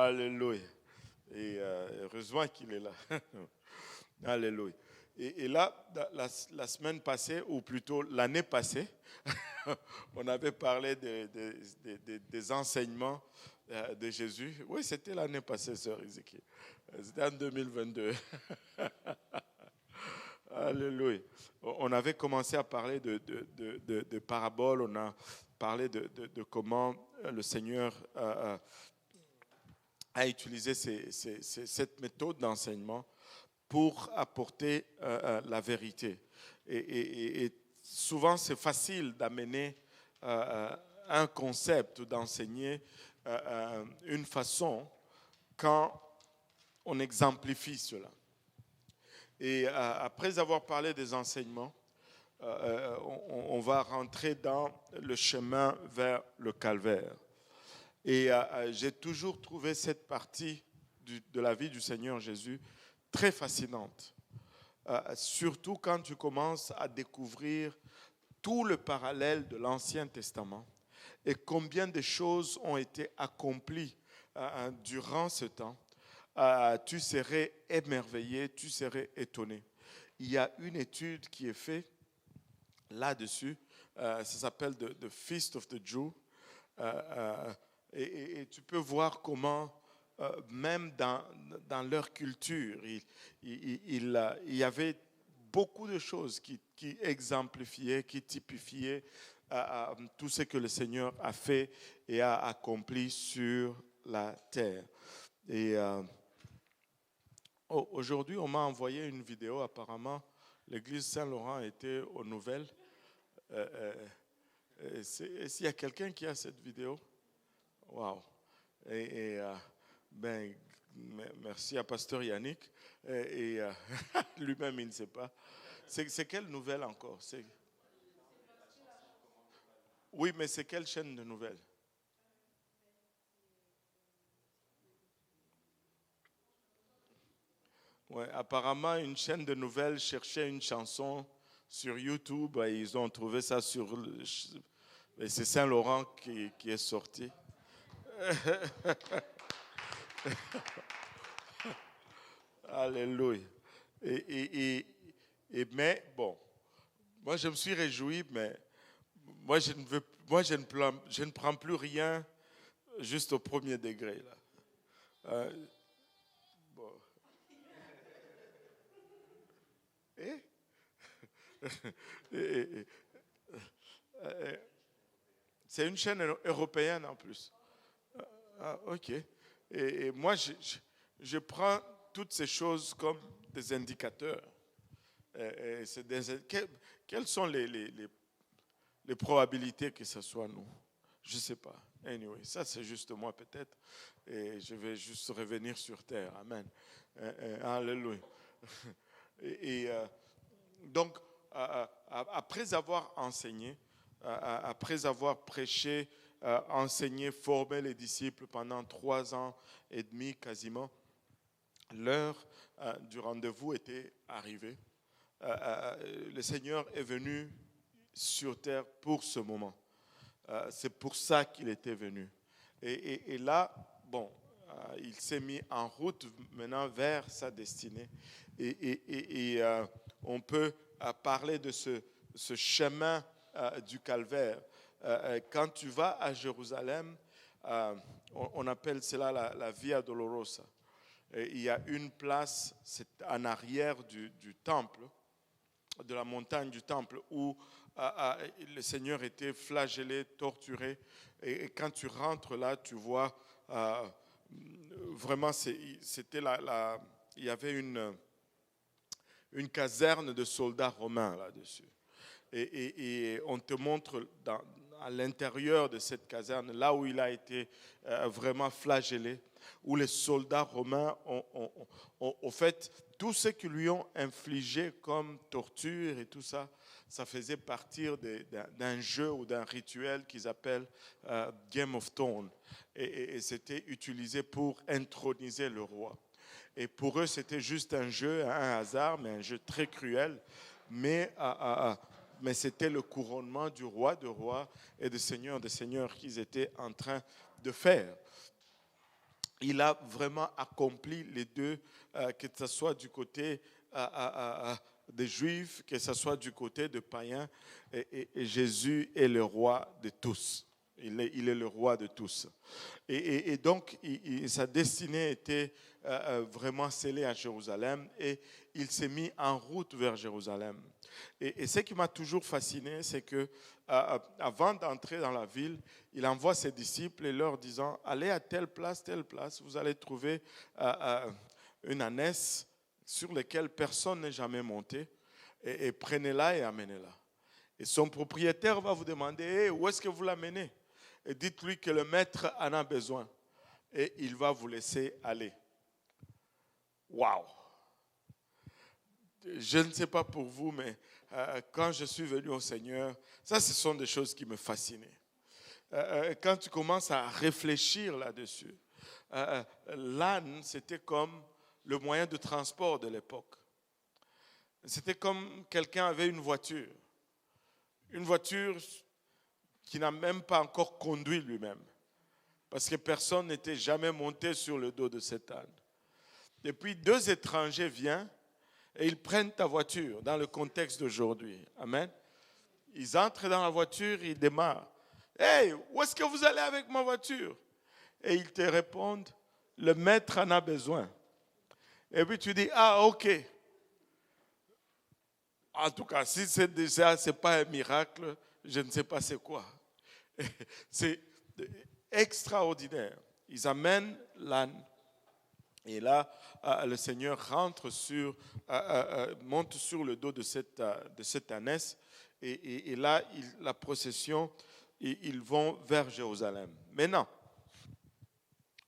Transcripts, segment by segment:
Alléluia. Et heureusement qu'il est là. Alléluia. Et là, la semaine passée, ou plutôt l'année passée, on avait parlé des enseignements de Jésus. Oui, c'était l'année passée, sœur Ézéchiel. C'était en 2022. Alléluia. On avait commencé à parler de paraboles, on a parlé de comment le Seigneur a utilisé cette méthode d'enseignement pour apporter la vérité. Et souvent, c'est facile d'amener un concept ou d'enseigner une façon quand on exemplifie cela. Et après avoir parlé des enseignements, on va rentrer dans le chemin vers le calvaire. Et j'ai toujours trouvé cette partie de la vie du Seigneur Jésus très fascinante. Surtout quand tu commences à découvrir tout le parallèle de l'Ancien Testament et combien de choses ont été accomplies durant ce temps. Tu serais émerveillé, tu serais étonné. Il y a une étude qui est faite là-dessus, ça s'appelle The Feast of the Jews, et tu peux voir comment, même dans leur culture, il y avait beaucoup de choses qui exemplifiaient, qui typifiaient tout ce que le Seigneur a fait et a accompli sur la terre. Et aujourd'hui, on m'a envoyé une vidéo. Apparemment, l'église Saint-Laurent était aux nouvelles. Est-ce qu'il y a quelqu'un qui a cette vidéo? Wow. Et ben, merci à Pasteur Yannick. Et lui-même, il ne sait pas. C'est quelle nouvelle encore? Oui, mais c'est quelle chaîne de nouvelles? Ouais, apparemment, une chaîne de nouvelles cherchait une chanson sur YouTube et ils ont trouvé ça et c'est Saint-Laurent qui est sorti. Alléluia. Mais bon, moi je me suis réjoui, mais je ne prends plus rien juste au premier degré là. Bon. Et, et, c'est une chaîne européenne en plus. Ah, ok. Et moi, je prends toutes ces choses comme des indicateurs. C'est quelles sont les probabilités que ce soit nous? Je ne sais pas. Anyway, ça c'est juste moi peut-être. Et je vais juste revenir sur terre. Amen. Alléluia. Et donc, après avoir enseigné, après avoir prêché, enseigné, formé les disciples pendant 3 ans et demi quasiment, l'heure du rendez-vous était arrivée. Le Seigneur est venu sur terre pour ce moment. C'est pour ça qu'il était venu. Et là, bon, il s'est mis en route maintenant vers sa destinée. Et on peut parler de ce chemin du calvaire. Quand tu vas à Jérusalem, on appelle cela la Via Dolorosa. Et il y a une place, c'est en arrière du temple, de la montagne du temple, où le Seigneur était flagellé, torturé. Et quand tu rentres là, tu vois vraiment, c'était il y avait une caserne de soldats romains là-dessus. Et on te montre à l'intérieur de cette caserne, là où il a été vraiment flagellé, où les soldats romains ont fait tout ce qu'ils lui ont infligé comme torture et tout ça, ça faisait partir d'un jeu ou d'un rituel qu'ils appellent Game of Thrones. Et c'était utilisé pour introniser le roi. Et pour eux, c'était juste un jeu, un hasard, mais un jeu très cruel. Mais c'était le couronnement du roi de rois et de seigneur qu'ils étaient en train de faire. il a vraiment accompli les deux, que ce soit du côté des Juifs, que ce soit du côté des païens. Et Jésus est le roi de tous. Il est le roi de tous. Et donc, sa destinée était vraiment scellée à Jérusalem et il s'est mis en route vers Jérusalem. Et ce qui m'a toujours fasciné, c'est que avant d'entrer dans la ville, il envoie ses disciples et leur disant, allez à telle place, vous allez trouver une ânesse sur laquelle personne n'est jamais monté, et prenez-la et amenez-la. Et son propriétaire va vous demander, hey, où est-ce que vous l'amenez? Et dites-lui que le maître en a besoin. Et il va vous laisser aller. Waouh! Je ne sais pas pour vous, mais quand je suis venu au Seigneur, ça, ce sont des choses qui me fascinaient. Quand tu commences à réfléchir là-dessus, l'âne, c'était comme le moyen de transport de l'époque. C'était comme quelqu'un avait une voiture qui n'a même pas encore conduit lui-même, parce que personne n'était jamais monté sur le dos de cet âne. Et puis 2 étrangers viennent et ils prennent ta voiture dans le contexte d'aujourd'hui. Amen. Ils entrent dans la voiture, ils démarrent. Hey, où est-ce que vous allez avec ma voiture? Et ils te répondent, le maître en a besoin. Et puis tu dis, ah ok. En tout cas, si c'est déjà, c'est pas un miracle, je ne sais pas c'est quoi. C'est extraordinaire. Ils amènent l'âne. Et là, le Seigneur monte sur le dos de cette ânesse. Et là, la procession, ils vont vers Jérusalem. Maintenant,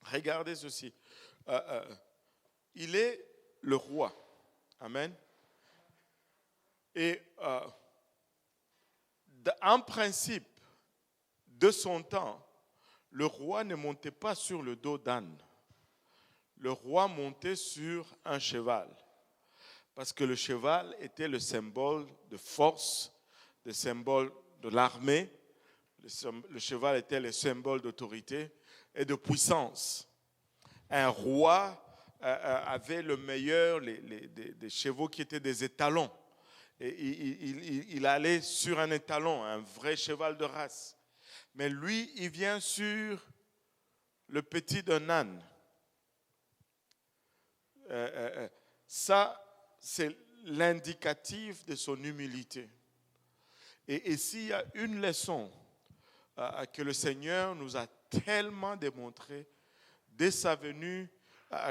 regardez ceci. Il est le roi. Amen. Et en principe, de son temps, le roi ne montait pas sur le dos d'âne. Le roi montait sur un cheval. Parce que le cheval était le symbole de force, le symbole de l'armée. Le cheval était le symbole d'autorité et de puissance. Un roi avait le meilleur, des chevaux qui étaient des étalons. Et il allait sur un étalon, un vrai cheval de race. Mais lui, il vient sur le petit d'un âne. Ça, c'est l'indicatif de son humilité. Et s'il y a une leçon que le Seigneur nous a tellement démontré dès sa venue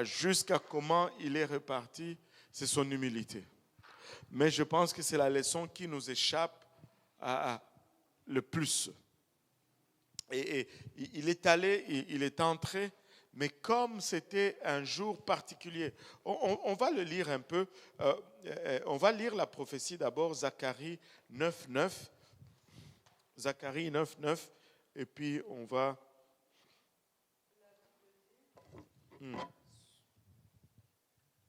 jusqu'à comment il est reparti, c'est son humilité. Mais je pense que c'est la leçon qui nous échappe le plus. Et il est allé, il est entré, mais comme c'était un jour particulier. On va le lire un peu. On va lire la prophétie d'abord, Zacharie 9.9. Zacharie 9.9. Et puis on va...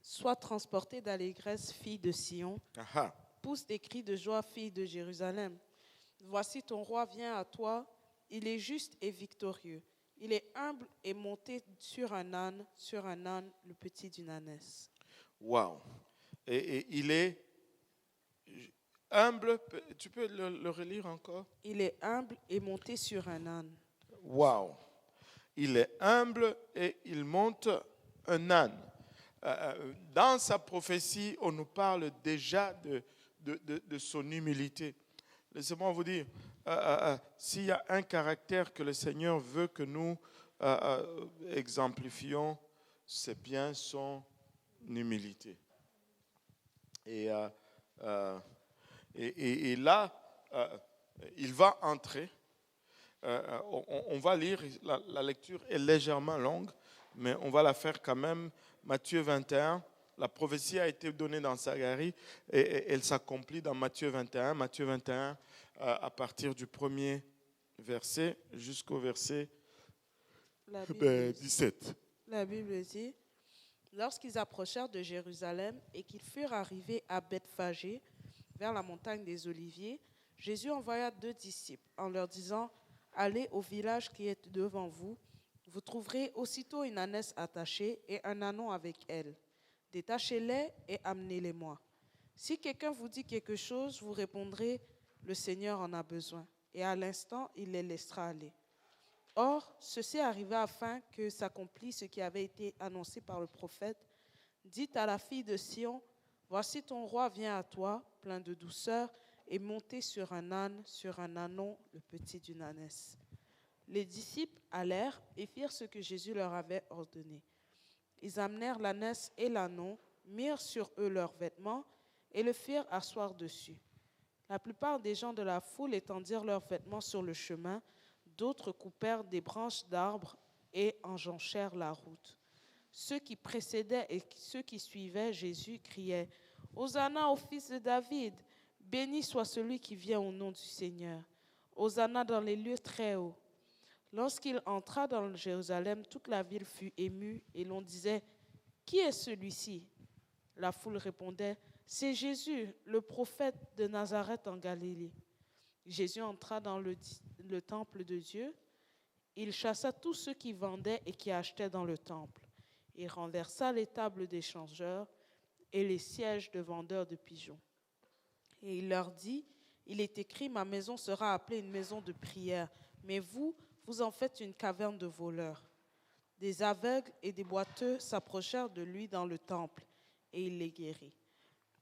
Sois transportée d'allégresse, fille de Sion. Aha. Pousse des cris de joie, fille de Jérusalem. Voici ton roi vient à toi. Il est juste et victorieux. Il est humble et monté sur un âne, le petit d'une ânesse. Wow. Et il est humble. Tu peux le relire encore? Il est humble et monté sur un âne. Wow. Il est humble et il monte un âne. Dans sa prophétie, on nous parle déjà de son humilité. Laissez-moi vous dire, s'il y a un caractère que le Seigneur veut que nous exemplifions, c'est bien son humilité. Et là, il va entrer. On va lire, la lecture est légèrement longue, mais on va la faire quand même. Matthieu 21, la prophétie a été donnée dans Zacharie et elle s'accomplit dans Matthieu 21. Matthieu 21, à partir du premier verset jusqu'au verset 17. La Bible dit, lorsqu'ils approchèrent de Jérusalem et qu'ils furent arrivés à Bethphagée, vers la montagne des Oliviers, Jésus envoya 2 disciples en leur disant, allez au village qui est devant vous. Vous trouverez aussitôt une ânesse attachée et un ânon avec elle. Détachez-les et amenez-les-moi. Si quelqu'un vous dit quelque chose, vous répondrez, le Seigneur en a besoin. Et à l'instant, il les laissera aller. Or, ceci arriva afin que s'accomplisse ce qui avait été annoncé par le prophète. Dites à la fille de Sion, voici ton roi vient à toi, plein de douceur, et monté sur un âne, sur un ânon, le petit d'une ânesse. Les disciples allèrent et firent ce que Jésus leur avait ordonné. Ils amenèrent l'ânesse et l'ânon, mirent sur eux leurs vêtements et le firent asseoir dessus. La plupart des gens de la foule étendirent leurs vêtements sur le chemin, d'autres coupèrent des branches d'arbres et enjonchèrent la route. Ceux qui précédaient et ceux qui suivaient Jésus criaient « Hosanna au fils de David, béni soit celui qui vient au nom du Seigneur. Hosanna dans les lieux très hauts. » Lorsqu'il entra dans Jérusalem, toute la ville fut émue et l'on disait « Qui est celui-ci » La foule répondait « C'est Jésus, le prophète de Nazareth en Galilée. » Jésus entra dans le temple de Dieu. Il chassa tous ceux qui vendaient et qui achetaient dans le temple. Il renversa les tables des changeurs et les sièges de vendeurs de pigeons. Et il leur dit, il est écrit, ma maison sera appelée une maison de prière, mais vous en faites une caverne de voleurs. Des aveugles et des boiteux s'approchèrent de lui dans le temple, et il les guérit.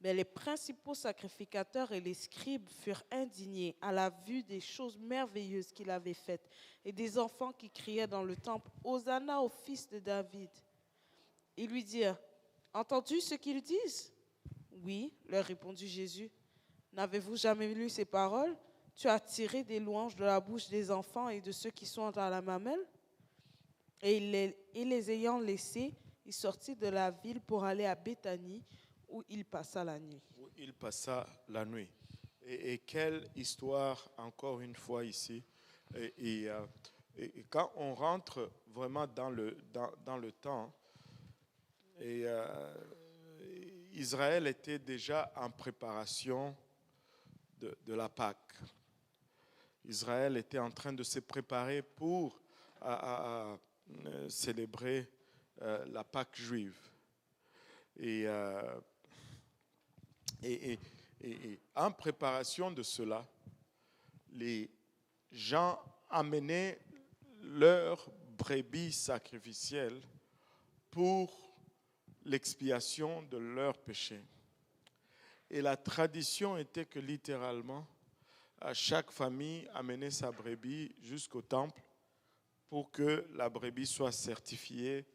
Mais les principaux sacrificateurs et les scribes furent indignés à la vue des choses merveilleuses qu'il avait faites, et des enfants qui criaient dans le temple, Hosanna au fils de David. Ils lui dirent, entends-tu ce qu'ils disent? Oui, leur répondit Jésus. N'avez-vous jamais lu ces paroles? Tu as tiré des louanges de la bouche des enfants et de ceux qui sont à la mamelle? Et les ayant laissés, il sortit de la ville pour aller à Béthanie, où il passa la nuit. Où il passa la nuit. Et quelle histoire, encore une fois ici. Et quand on rentre vraiment dans le temps, Israël était déjà en préparation de la Pâque. Israël était en train de se préparer pour célébrer la Pâque juive. Et en préparation de cela, les gens amenaient leurs brebis sacrificielles pour l'expiation de leurs péchés. Et la tradition était que littéralement, chaque famille amenait sa brebis jusqu'au temple pour que la brebis soit certifiée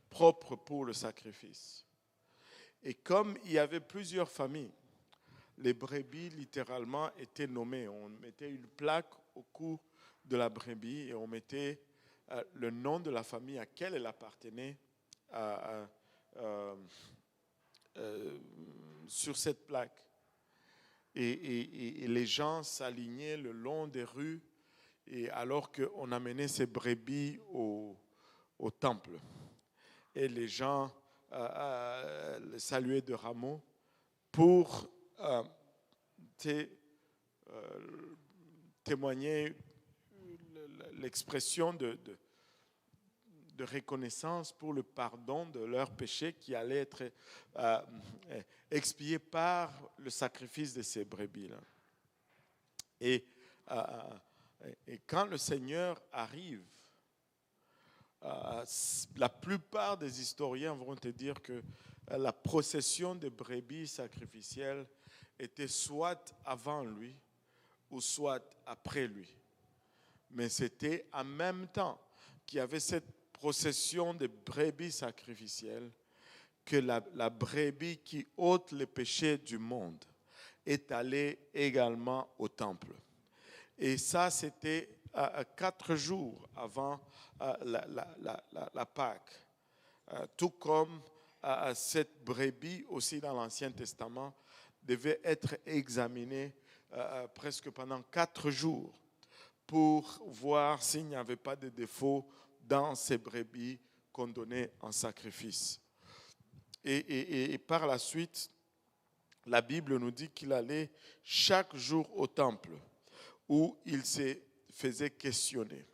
propre pour le sacrifice. Et comme il y avait plusieurs familles, les brebis littéralement étaient nommées. On mettait une plaque au cou de la brebis et on mettait le nom de la famille à laquelle elle appartenait sur cette plaque. Et les gens s'alignaient le long des rues et alors qu'on amenait ces brebis au temple. Et les gens saluaient de rameaux pour témoigner l'expression de reconnaissance pour le pardon de leurs péchés qui allait être expié par le sacrifice de ces brebis-là. Et quand le Seigneur arrive, la plupart des historiens vont te dire que la procession des brebis sacrificielles était soit avant lui ou soit après lui. Mais c'était en même temps qu'il y avait cette procession de brebis sacrificielles que la brebis qui ôte les péchés du monde est allée également au temple. Et ça, c'était 4 jours avant la Pâque. Tout comme cette brebis aussi dans l'Ancien Testament devait être examinée presque pendant 4 jours pour voir s'il n'y avait pas de défaut dans ces brebis qu'on donnait en sacrifice. Et par la suite, la Bible nous dit qu'il allait chaque jour au temple où il se faisait questionner.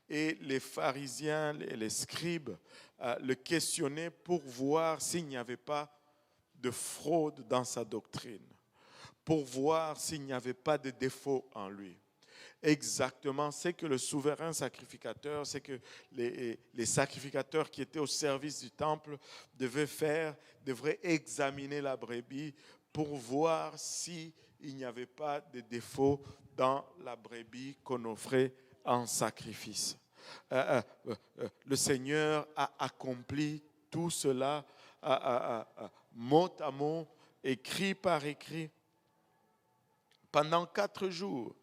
Et les pharisiens, les scribes le questionnaient pour voir s'il n'y avait pas de fraude dans sa doctrine, pour voir s'il n'y avait pas de défaut en lui. Exactement, c'est que le souverain sacrificateur, c'est que les sacrificateurs qui étaient au service du temple devraient examiner la brebis pour voir s'il n'y avait pas de défaut dans la brebis qu'on offrait en sacrifice. Le Seigneur a accompli tout cela mot à mot, écrit par écrit. Pendant 4 jours,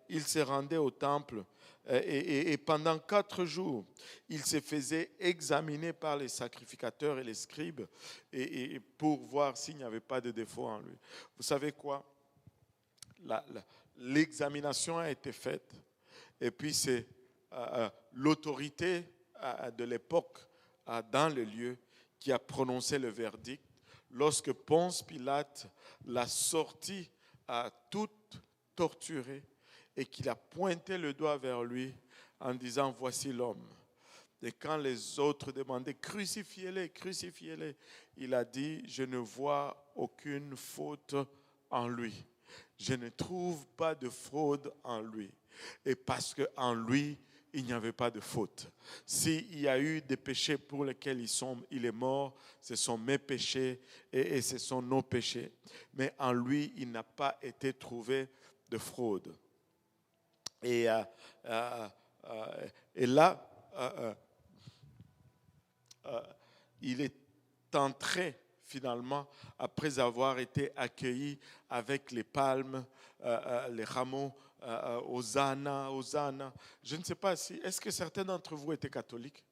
il se rendait au temple et pendant 4 jours, il se faisait examiner par les sacrificateurs et les scribes et pour voir s'il n'y avait pas de défaut en lui. Vous savez quoi? L'examination a été faite et puis c'est l'autorité de l'époque dans le lieu qui a prononcé le verdict lorsque Ponce Pilate l'a sorti tout torturé et qu'il a pointé le doigt vers lui en disant voici l'homme. Et quand les autres demandaient crucifiez-les, crucifiez-les, il a dit je ne vois aucune faute en lui. Je ne trouve pas de fraude en lui. Et parce qu'en lui, il n'y avait pas de faute. S'il y a eu des péchés pour lesquels il est mort, ce sont mes péchés et ce sont nos péchés. Mais en lui, il n'a pas été trouvé de fraude. Et là, il est entré finalement, après avoir été accueilli avec les palmes, les rameaux, Hosanna, Hosanna. Je ne sais pas si, est-ce que certains d'entre vous étaient catholiques?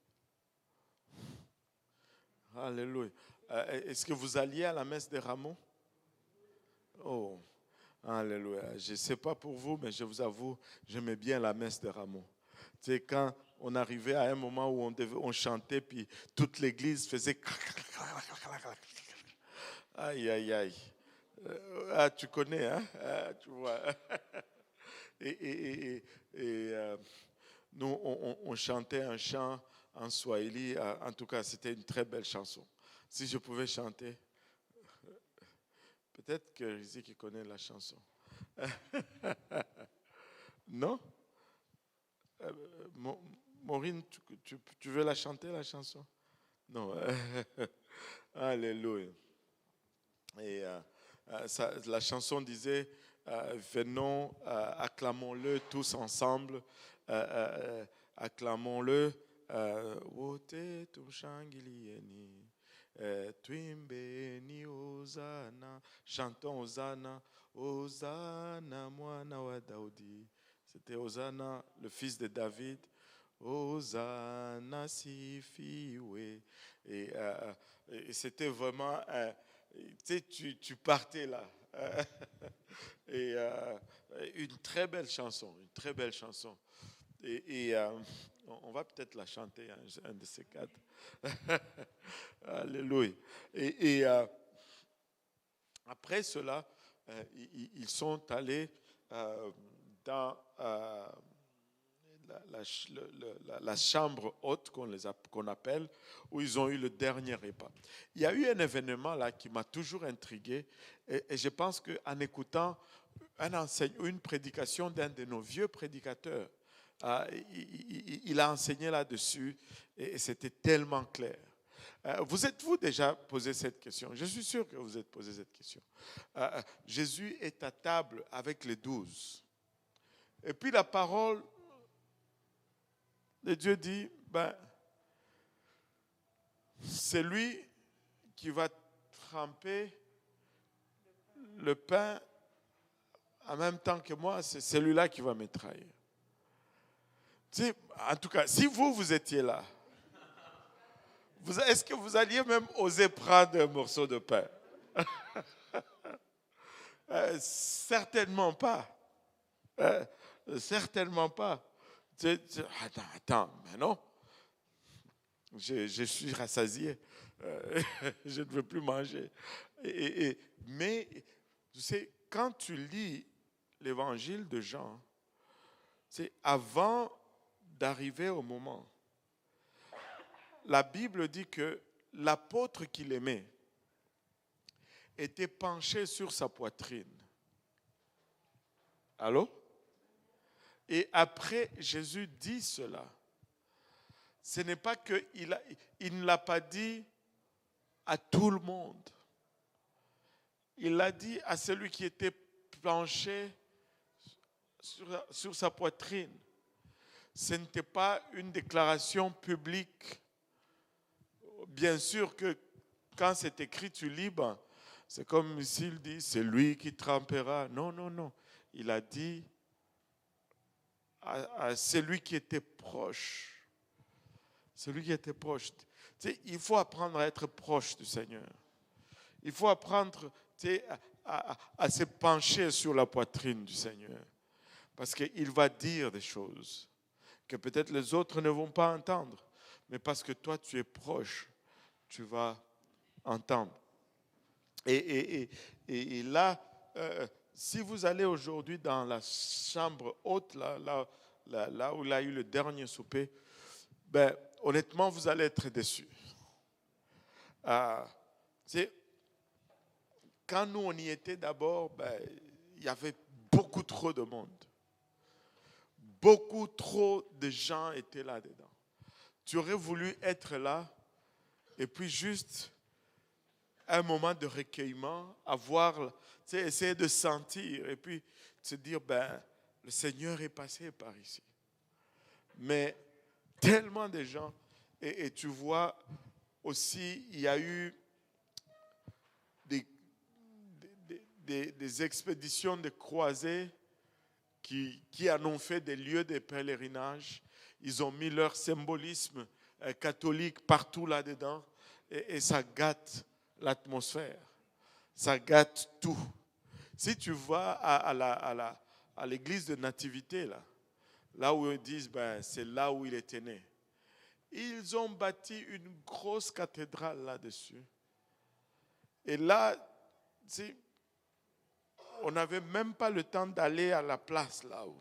Alléluia. Est-ce que vous alliez à la messe des rameaux? Oh, alléluia. Je ne sais pas pour vous, mais je vous avoue, j'aimais bien la messe des rameaux. Tu sais, quand on arrivait à un moment où on chantait, puis toute l'église faisait... Aïe, aïe, aïe. Tu connais, hein? Tu vois. Et nous, on chantait un chant en Swahili. En tout cas, c'était une très belle chanson. Si je pouvais chanter, peut-être que Rizzi qui connaît la chanson. Non? Maureen, tu veux la chanter, la chanson? Non. Alléluia. Et la chanson disait venons, acclamons-le tous ensemble, acclamons-le. Wote tumshangilieni, twimbeni Hosanna, chantons Hosanna, Hosanna mwana wa Daudi. C'était Hosanna, le fils de David. Hosanna sifiwe. Et c'était vraiment, tu partais là. Et une très belle chanson, une très belle chanson. Et on va peut-être la chanter, un de ces 4. Alléluia. Et après cela, ils sont allés dans la chambre haute qu'on appelle, où ils ont eu le dernier repas. Il y a eu un événement là qui m'a toujours intrigué et je pense qu'en écoutant une prédication d'un de nos vieux prédicateurs, il a enseigné là-dessus et c'était tellement clair. Vous êtes-vous déjà posé cette question? Je suis sûr que vous êtes posé cette question. Jésus est à table avec les 12. Et puis la parole de Dieu dit, c'est lui qui va tremper le pain en même temps que moi, c'est celui-là qui va me trahir. En tout cas, si vous étiez là, est-ce que vous alliez même oser prendre un morceau de pain? Certainement pas. Certainement pas. Attends, mais non. Je suis rassasié. Je ne veux plus manger. Mais, tu sais, quand tu lis l'évangile de Jean, c'est avant d'arriver au moment. La Bible dit que l'apôtre qu'il aimait était penché sur sa poitrine. Allô? Et après, Jésus dit cela. Ce n'est pas qu'il ne l'a pas dit à tout le monde. Il l'a dit à celui qui était penché sur sa poitrine. Ce n'était pas une déclaration publique. Bien sûr que quand c'est écrit, tu lis, c'est comme s'il dit, c'est lui qui trempera. Non, non, non. Il a dit à celui qui était proche. Celui qui était proche. Tu sais, il faut apprendre à être proche du Seigneur. Il faut apprendre à se pencher sur la poitrine du Seigneur. Parce qu'il va dire des choses que peut-être les autres ne vont pas entendre. Mais parce que toi, tu es proche, tu vas entendre. Et là, si vous allez aujourd'hui dans la chambre haute, là où il a eu le dernier souper, honnêtement, vous allez être déçus. Quand nous, on y était d'abord, il y avait beaucoup trop de monde. Beaucoup trop de gens étaient là-dedans. Tu aurais voulu être là et puis juste un moment de recueillement, essayer de sentir et puis se dire, le Seigneur est passé par ici. Mais tellement de gens, et tu vois aussi, il y a eu des expéditions de croisés qui en ont fait des lieux de pèlerinage. Ils ont mis leur symbolisme catholique partout là-dedans et ça gâte l'atmosphère. Ça gâte tout. Si tu vas à l'église de Nativité, là où ils disent c'est là où il était né, ils ont bâti une grosse cathédrale là-dessus. Et là, on n'avait même pas le temps d'aller à la place là où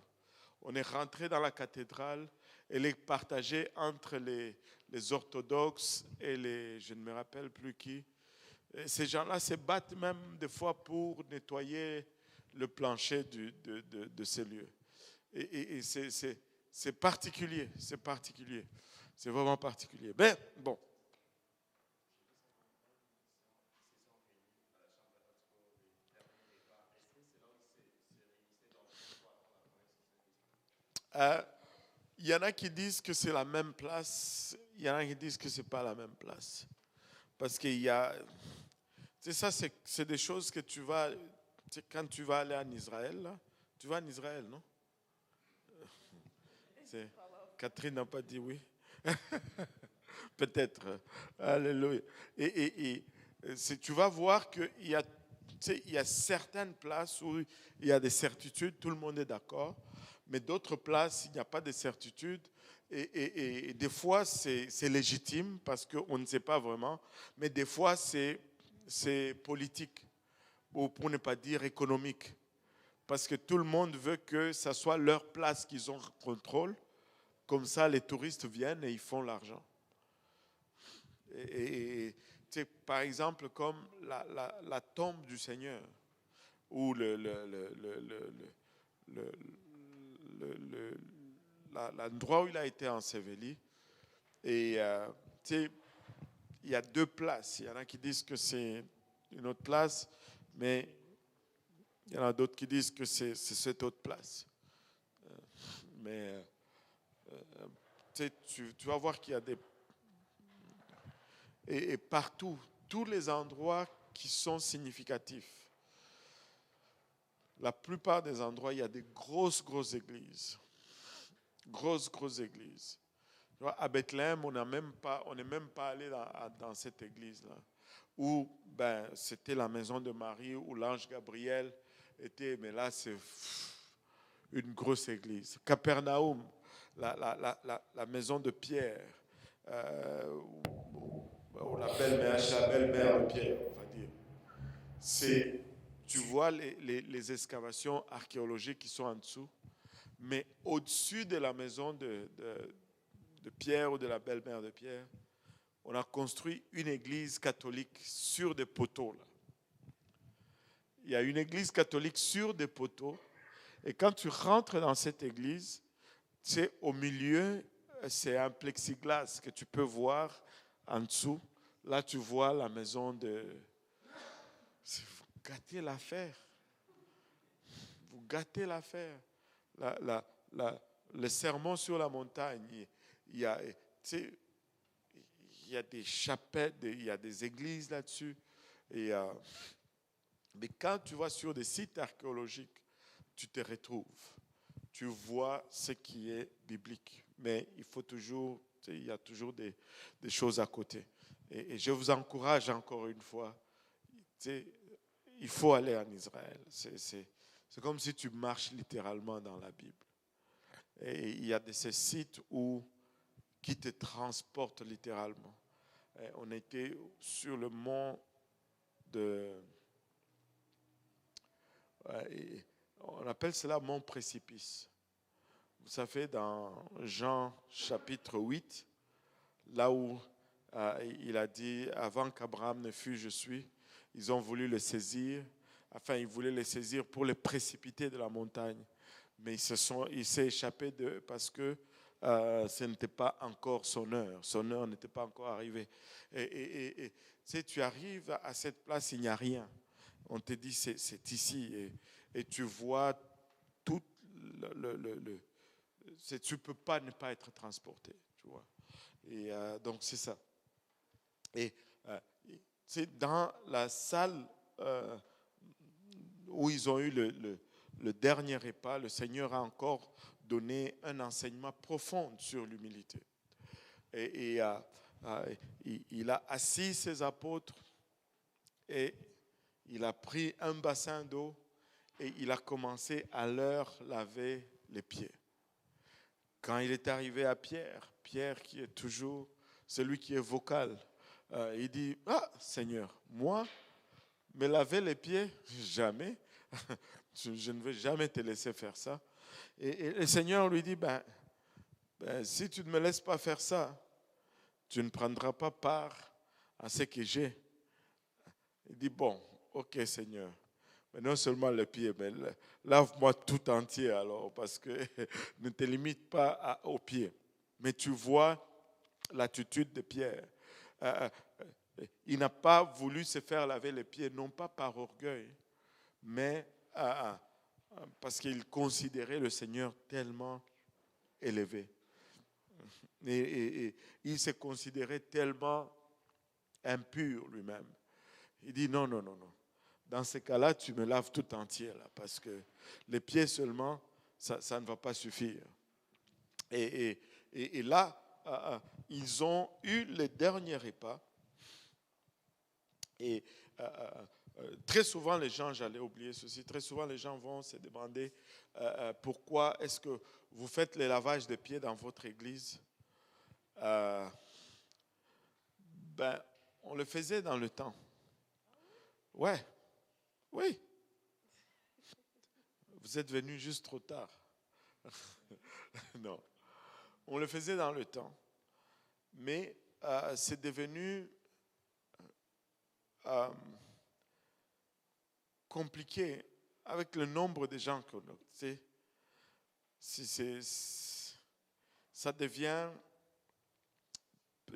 on est rentré dans la cathédrale et les partager entre les orthodoxes et je ne me rappelle plus qui. Et ces gens-là se battent même des fois pour nettoyer le plancher de ces lieux. Et c'est particulier, c'est particulier. C'est vraiment particulier. Mais bon. Il y en a qui disent que c'est la même place, il y en a qui disent que ce n'est pas la même place. Parce qu'il y a... ça, c'est des choses que tu vas... Quand tu vas aller en Israël, là, tu vas en Israël, non? Catherine n'a pas dit oui. Peut-être. Alléluia. Et tu vas voir qu'il y a, il y a certaines places où il y a des certitudes, tout le monde est d'accord. Mais d'autres places, il n'y a pas de certitude. Et des fois, c'est légitime parce qu'on ne sait pas vraiment. Mais des fois, c'est politique, ou pour ne pas dire économique. Parce que tout le monde veut que ça soit leur place qu'ils ont contrôle. Comme ça, les touristes viennent et ils font l'argent. Et par exemple, comme la tombe du Seigneur, ou l'endroit où il a été enseveli. Et il y a deux places. Il y en a qui disent que c'est une autre place, mais il y en a d'autres qui disent que c'est cette autre place. Mais tu vas voir qu'il y a des... Et partout, tous les endroits qui sont significatifs, la plupart des endroits, il y a des grosses églises. Grosses églises. À Bethléem, on n'est même pas allé dans cette église-là, où c'était la maison de Marie, où l'ange Gabriel était, mais là, c'est une grosse église. Capernaum, la maison de Pierre, ou la belle-mère de Pierre, on va dire. Tu vois les excavations archéologiques qui sont en dessous, Mais au-dessus de la maison de Pierre ou de la belle-mère de Pierre, on a construit une église catholique sur des poteaux. Là. Il y a une église catholique sur des poteaux. Et quand tu rentres dans cette église, c'est au milieu, c'est un plexiglas que tu peux voir en dessous. Là, tu vois la maison de... Vous gâtez l'affaire. Vous gâtez l'affaire. Le sermon sur la montagne, il y a, tu sais, il y a des chapelles, il y a des églises là-dessus. Mais quand tu vas sur des sites archéologiques, tu te retrouves. Tu vois ce qui est biblique. Mais il faut toujours, tu sais, il y a toujours des choses à côté. Et je vous encourage encore une fois, tu sais, il faut aller en Israël. C'est comme si tu marches littéralement dans la Bible. Et il y a de ces sites qui te transportent littéralement. Et on était sur le mont on appelle cela mont précipice. Vous savez, dans Jean chapitre 8, là où il a dit, avant qu'Abraham ne fût, je suis, ils ont voulu le saisir, ils voulaient le saisir pour le précipiter de la montagne. Mais il s'est échappé parce que ce n'était pas encore son heure. Son heure n'était pas encore arrivée. Et tu sais, tu arrives à cette place, il n'y a rien. On te dit, c'est ici. Et tu vois tout tu ne peux pas ne pas être transporté. Tu vois. Et donc, c'est ça. Et c'est dans la salle où ils ont eu le dernier repas, le Seigneur a encore donné un enseignement profond sur l'humilité. Et il a assis ses apôtres et il a pris un bassin d'eau et il a commencé à leur laver les pieds. Quand il est arrivé à Pierre qui est toujours celui qui est vocal, il dit, « Ah, Seigneur, moi, me laver les pieds, jamais. Je ne vais jamais te laisser faire ça. » Et le Seigneur lui dit, ben, si tu ne me laisses pas faire ça, tu ne prendras pas part à ce que j'ai. Il dit, bon, ok Seigneur, mais non seulement les pieds, mais lave-moi tout entier alors, parce que ne te limite pas aux pieds. Mais tu vois l'attitude de Pierre. Il n'a pas voulu se faire laver les pieds, non pas par orgueil, mais parce qu'il considérait le Seigneur tellement élevé. Et il se considérait tellement impur lui-même. Il dit non. Dans ce cas-là, tu me laves tout entier, là, parce que les pieds seulement, ça ne va pas suffire. Et là, ils ont eu le dernier repas. Et très souvent, les gens, j'allais oublier ceci, très souvent les gens vont se demander pourquoi est-ce que vous faites les lavages de pieds dans votre église. On le faisait dans le temps. Ouais, oui. Vous êtes venus juste trop tard. Non. On le faisait dans le temps. Mais c'est devenu compliqué avec le nombre de gens qu'on a. Ça devient, je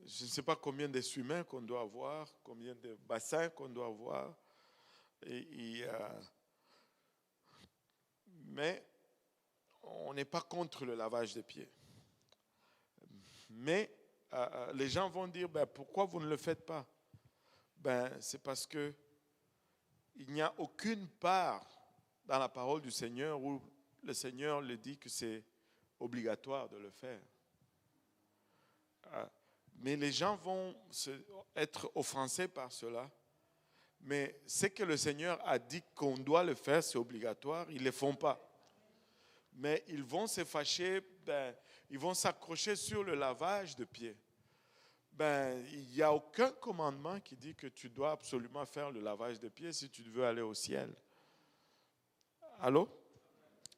ne sais pas combien d'essuie-mains qu'on doit avoir, combien de bassins qu'on doit avoir. Mais on n'est pas contre le lavage des pieds. Mais les gens vont dire, pourquoi vous ne le faites pas? C'est parce que il n'y a aucune part dans la parole du Seigneur où le Seigneur le dit que c'est obligatoire de le faire. Mais les gens vont être offensés par cela. Mais ce que le Seigneur a dit qu'on doit le faire, c'est obligatoire, ils ne le font pas. Mais ils vont se fâcher, ils vont s'accrocher sur le lavage de pieds. Il n'y a aucun commandement qui dit que tu dois absolument faire le lavage de pieds si tu veux aller au ciel. Allô?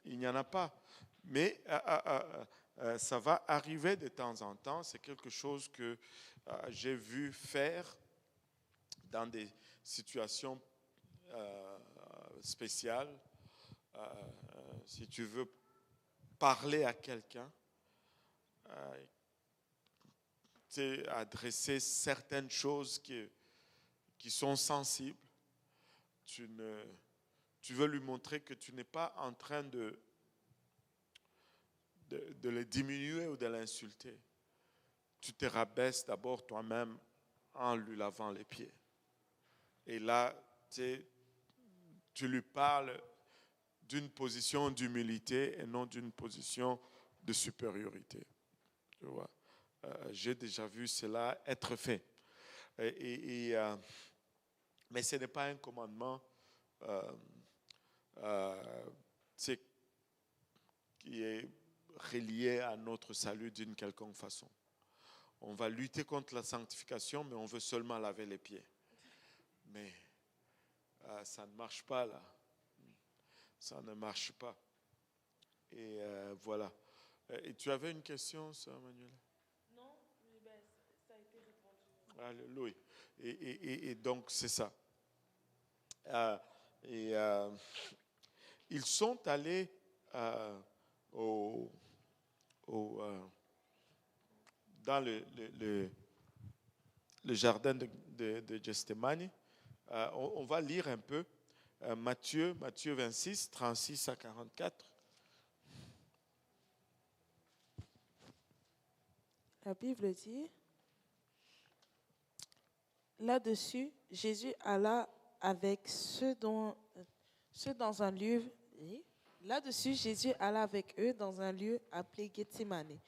il n'y en a pas. Mais ça va arriver de temps en temps. C'est quelque chose que j'ai vu faire dans des situations spéciales. Si tu veux parler à quelqu'un, adresser certaines choses qui sont sensibles, tu veux lui montrer que tu n'es pas en train de le diminuer ou de l'insulter. Tu te rabaisses d'abord toi-même en lui lavant les pieds. Et là, tu lui parles d'une position d'humilité et non d'une position de supériorité. Tu vois? J'ai déjà vu cela être fait. Mais ce n'est pas un commandement qui est relié à notre salut d'une quelconque façon. On va lutter contre la sanctification, mais on veut seulement laver les pieds. Mais ça ne marche pas là. Ça ne marche pas. Et voilà. Et tu avais une question, Sœur Manuela? Non, ça a été répondu. Alléluia. Et donc, c'est ça. Ils sont allés dans le jardin de Gethsémani. On va lire un peu Matthieu 26, 36 à 44. La Bible dit, là-dessus, Jésus alla avec ceux dans un lieu. Là-dessus, Jésus alla avec eux dans un lieu appelé Gethsémani.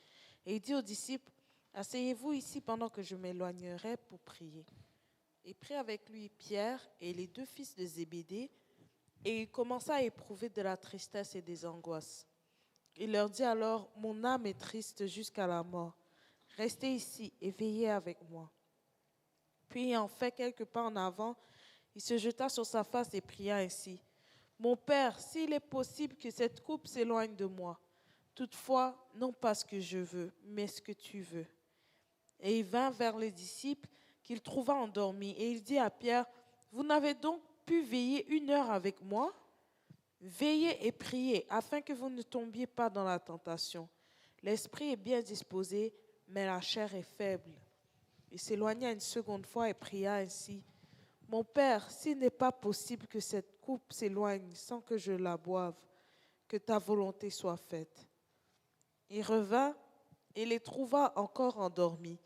Et il dit aux disciples, asseyez-vous ici pendant que je m'éloignerai pour prier. Il prit avec lui Pierre et les 2 fils de Zébédée, et il commença à éprouver de la tristesse et des angoisses. Il leur dit alors, mon âme est triste jusqu'à la mort. Restez ici et veillez avec moi. Puis, ayant fait quelques pas en avant, il se jeta sur sa face et pria ainsi. Mon Père, s'il est possible que cette coupe s'éloigne de moi, toutefois, non pas ce que je veux, mais ce que tu veux. Et il vint vers les disciples qu'il trouva endormis, et il dit à Pierre, vous n'avez donc pu veiller 1 heure avec moi? Veillez et priez, afin que vous ne tombiez pas dans la tentation. L'esprit est bien disposé, mais la chair est faible. Il s'éloigna une seconde fois et pria ainsi. Mon Père, s'il n'est pas possible que cette coupe s'éloigne sans que je la boive, que ta volonté soit faite. Il revint et les trouva encore endormis,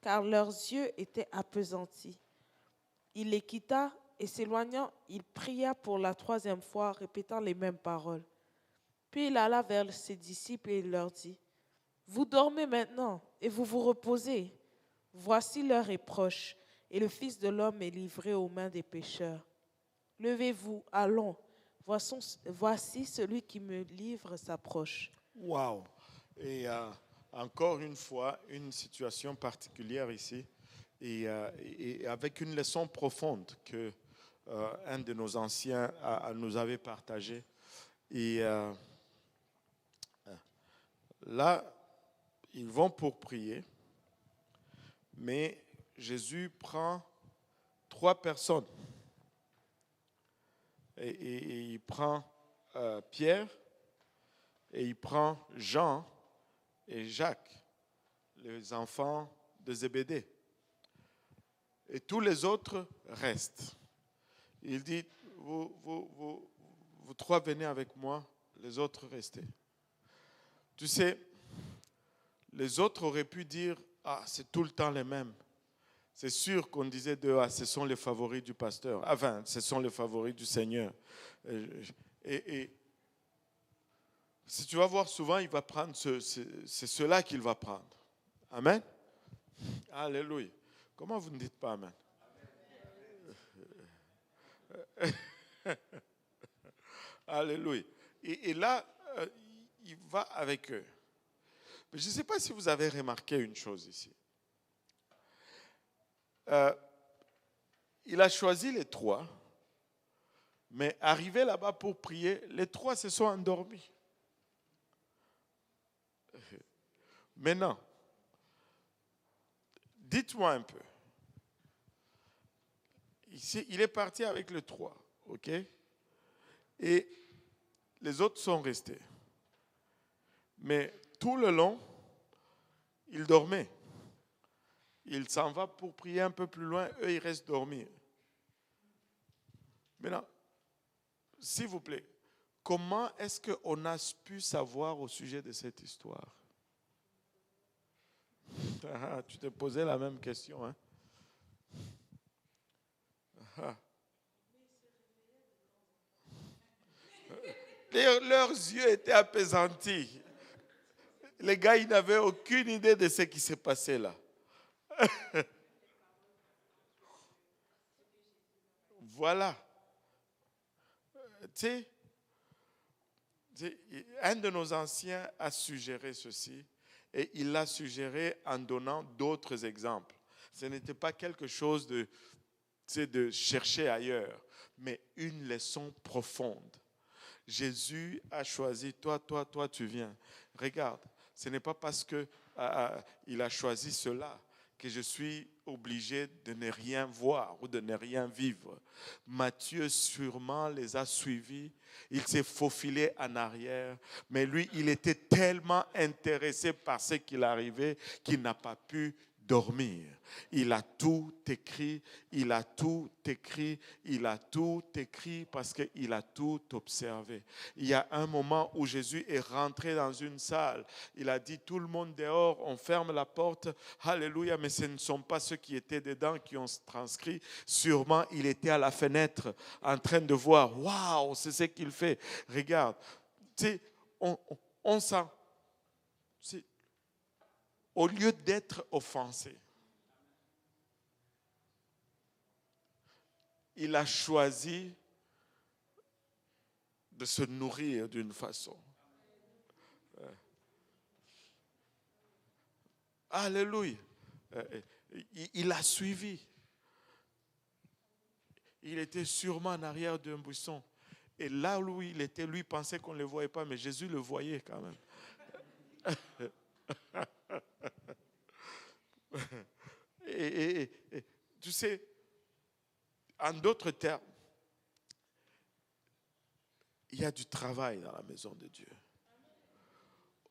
car leurs yeux étaient appesantis. Il les quitta et s'éloignant, il pria pour la 3e fois, répétant les mêmes paroles. Puis il alla vers ses disciples et il leur dit, vous dormez maintenant et vous vous reposez. Voici l'heure est proche et le Fils de l'homme est livré aux mains des pécheurs. Levez-vous, allons. Voici celui qui me livre s'approche. Wow. Et encore une fois, une situation particulière ici et avec une leçon profonde que un de nos anciens nous avait partagée. Et là, ils vont pour prier, mais Jésus prend 3 personnes. Et il prend Pierre, et il prend Jean et Jacques, les enfants de Zébédée. Et tous les autres restent. Il dit, vous 3 venez avec moi, les autres restez. Tu sais, les autres auraient pu dire, c'est tout le temps les mêmes. C'est sûr qu'on disait ce sont les favoris du pasteur. Enfin, ce sont les favoris du Seigneur. Et si tu vas voir souvent, il va prendre, c'est cela qu'il va prendre. Amen. Alléluia. Comment vous ne dites pas Amen? Alléluia. Et là, il va avec eux. Mais je ne sais pas si vous avez remarqué une chose ici. Il a choisi les 3, mais arrivé là-bas pour prier, les 3 se sont endormis. Maintenant, dites-moi un peu. Ici, il est parti avec le 3, ok? Et les autres sont restés. Mais tout le long, il dormait. Il s'en va pour prier un peu plus loin, eux, ils restent dormir. Maintenant, s'il vous plaît, comment est-ce qu'on a pu savoir au sujet de cette histoire? Tu te posais la même question, hein? Leurs yeux étaient apaisantis. Les gars, ils n'avaient aucune idée de ce qui s'est passé là. Voilà. Tu sais, un de nos anciens a suggéré ceci et il l'a suggéré en donnant d'autres exemples. Ce n'était pas quelque chose de chercher ailleurs, mais une leçon profonde. Jésus a choisi, toi, tu viens. Regarde, ce n'est pas parce qu'il a choisi cela que je suis obligé de ne rien voir ou de ne rien vivre. Matthieu sûrement les a suivis. Il s'est faufilé en arrière. Mais lui, il était tellement intéressé par ce qu'il arrivait qu'il n'a pas pu dormir. Il a tout écrit, il a tout écrit, il a tout écrit parce qu'il a tout observé. Il y a un moment où Jésus est rentré dans une salle. Il a dit, tout le monde dehors, on ferme la porte. Alléluia, mais ce ne sont pas ceux qui étaient dedans qui ont transcrit. Sûrement, il était à la fenêtre en train de voir. Waouh, c'est ce qu'il fait. Regarde, tu sais, on sent... Au lieu d'être offensé, il a choisi de se nourrir d'une façon. Alléluia. Il a suivi. Il était sûrement en arrière d'un buisson. Et là où il était, lui pensait qu'on ne le voyait pas, mais Jésus le voyait quand même. Et tu sais, en d'autres termes, il y a du travail dans la maison de Dieu.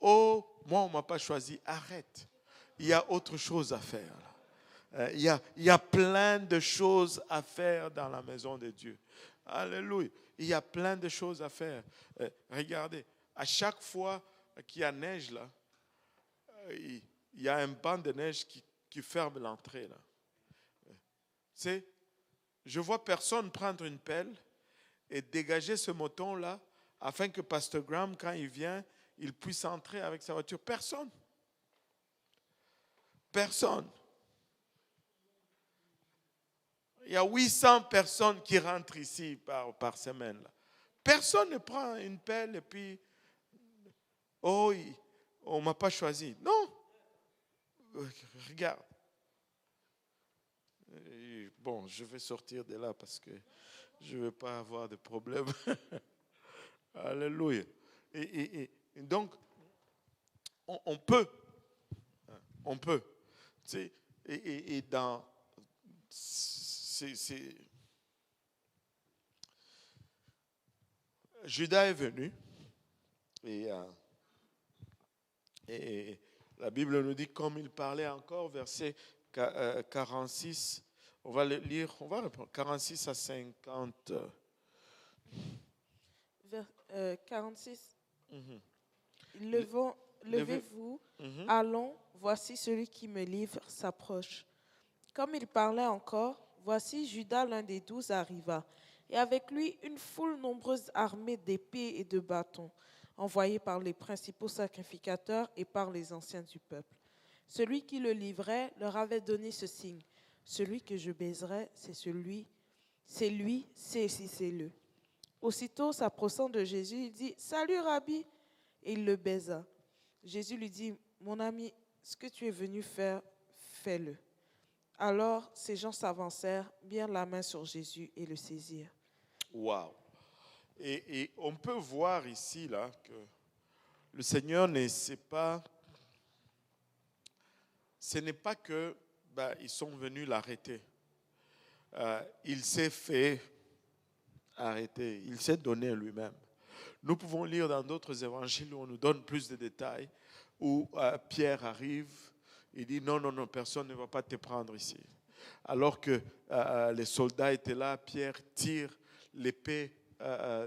Oh, moi on ne m'a pas choisi, arrête. Il y a autre chose à faire. Il y a plein de choses à faire dans la maison de Dieu. Alléluia. Il y a plein de choses à faire. Regardez, à chaque fois qu'il y a neige là, il y a un banc de neige qui ferme l'entrée là. C'est, je vois personne prendre une pelle et dégager ce moton là afin que Pasteur Graham, quand il vient, il puisse entrer avec sa voiture. Personne. Personne. Il y a 800 personnes qui rentrent ici par semaine. Là. Personne ne prend une pelle et puis, oh, on ne m'a pas choisi. Non. Regarde. Bon, je vais sortir de là parce que je ne veux pas avoir de problème. Alléluia. Et donc, on peut. On peut. Tu sais, et dans... Judas est venu et la Bible nous dit comme il parlait encore, verset 46, on va le lire, on va répondre, 46 à 50. 46. Levez-vous, allons, voici celui qui me livre s'approche. Comme il parlait encore, voici Judas, l'un des 12, arriva, et avec lui une foule nombreuse armée d'épées et de bâtons, envoyés par les principaux sacrificateurs et par les anciens du peuple. Celui qui le livrait leur avait donné ce signe: celui que je baiserai, c'est lui, saisissez-le. Aussitôt s'approchant de Jésus, il dit: Salut Rabbi, et il le baisa. Jésus lui dit: Mon ami, ce que tu es venu faire, fais-le. Alors ces gens s'avancèrent, mirent la main sur Jésus et le saisirent. Waouh! Et on peut voir ici là que le Seigneur ne s'est pas ce n'est pas que ils sont venus l'arrêter. Il s'est fait arrêter, il s'est donné lui-même. Nous pouvons lire dans d'autres évangiles où on nous donne plus de détails, où Pierre arrive, il dit non, non, non, personne ne va pas te prendre ici. Alors que les soldats étaient là, Pierre tire l'épée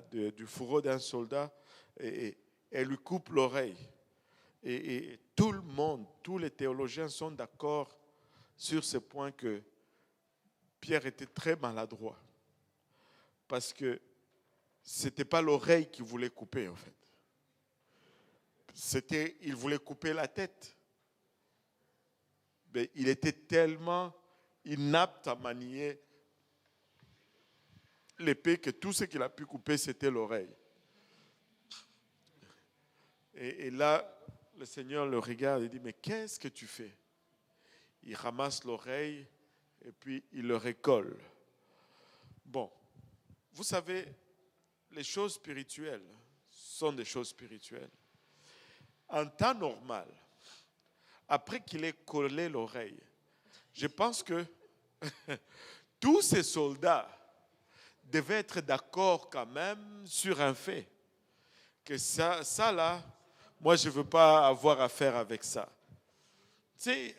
du fourreau d'un soldat et lui coupe l'oreille. Et tout le monde, tous les théologiens sont d'accord sur ce point que Pierre était très maladroit. Parce que ce n'était pas l'oreille qu'il voulait couper, en fait. Il voulait couper la tête. Mais il était tellement inapte à manier l'épée que tout ce qu'il a pu couper, c'était l'oreille. Et là, le Seigneur le regarde et dit, mais qu'est-ce que tu fais? Il ramasse l'oreille et puis il le recolle. Bon, vous savez, les choses spirituelles sont des choses spirituelles. En temps normal, après qu'il ait collé l'oreille, je pense que tous ces soldats devaient être d'accord quand même sur un fait. Que ça là, moi je ne veux pas avoir affaire avec ça. Tu sais,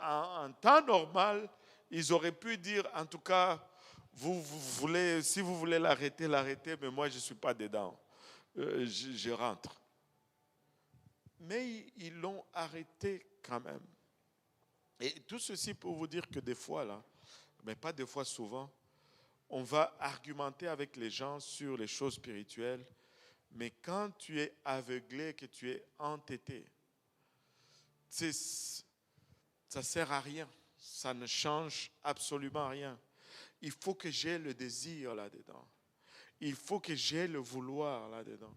en temps normal, ils auraient pu dire, en tout cas, si vous voulez l'arrêter, mais moi je ne suis pas dedans. Je rentre. Mais ils l'ont arrêté quand même. Et tout ceci pour vous dire que des fois, là, mais pas des fois, souvent, on va argumenter avec les gens sur les choses spirituelles, mais quand tu es aveuglé, que tu es entêté, ça ne sert à rien. Ça ne change absolument rien. Il faut que j'ai le désir là-dedans. Il faut que j'ai le vouloir là-dedans.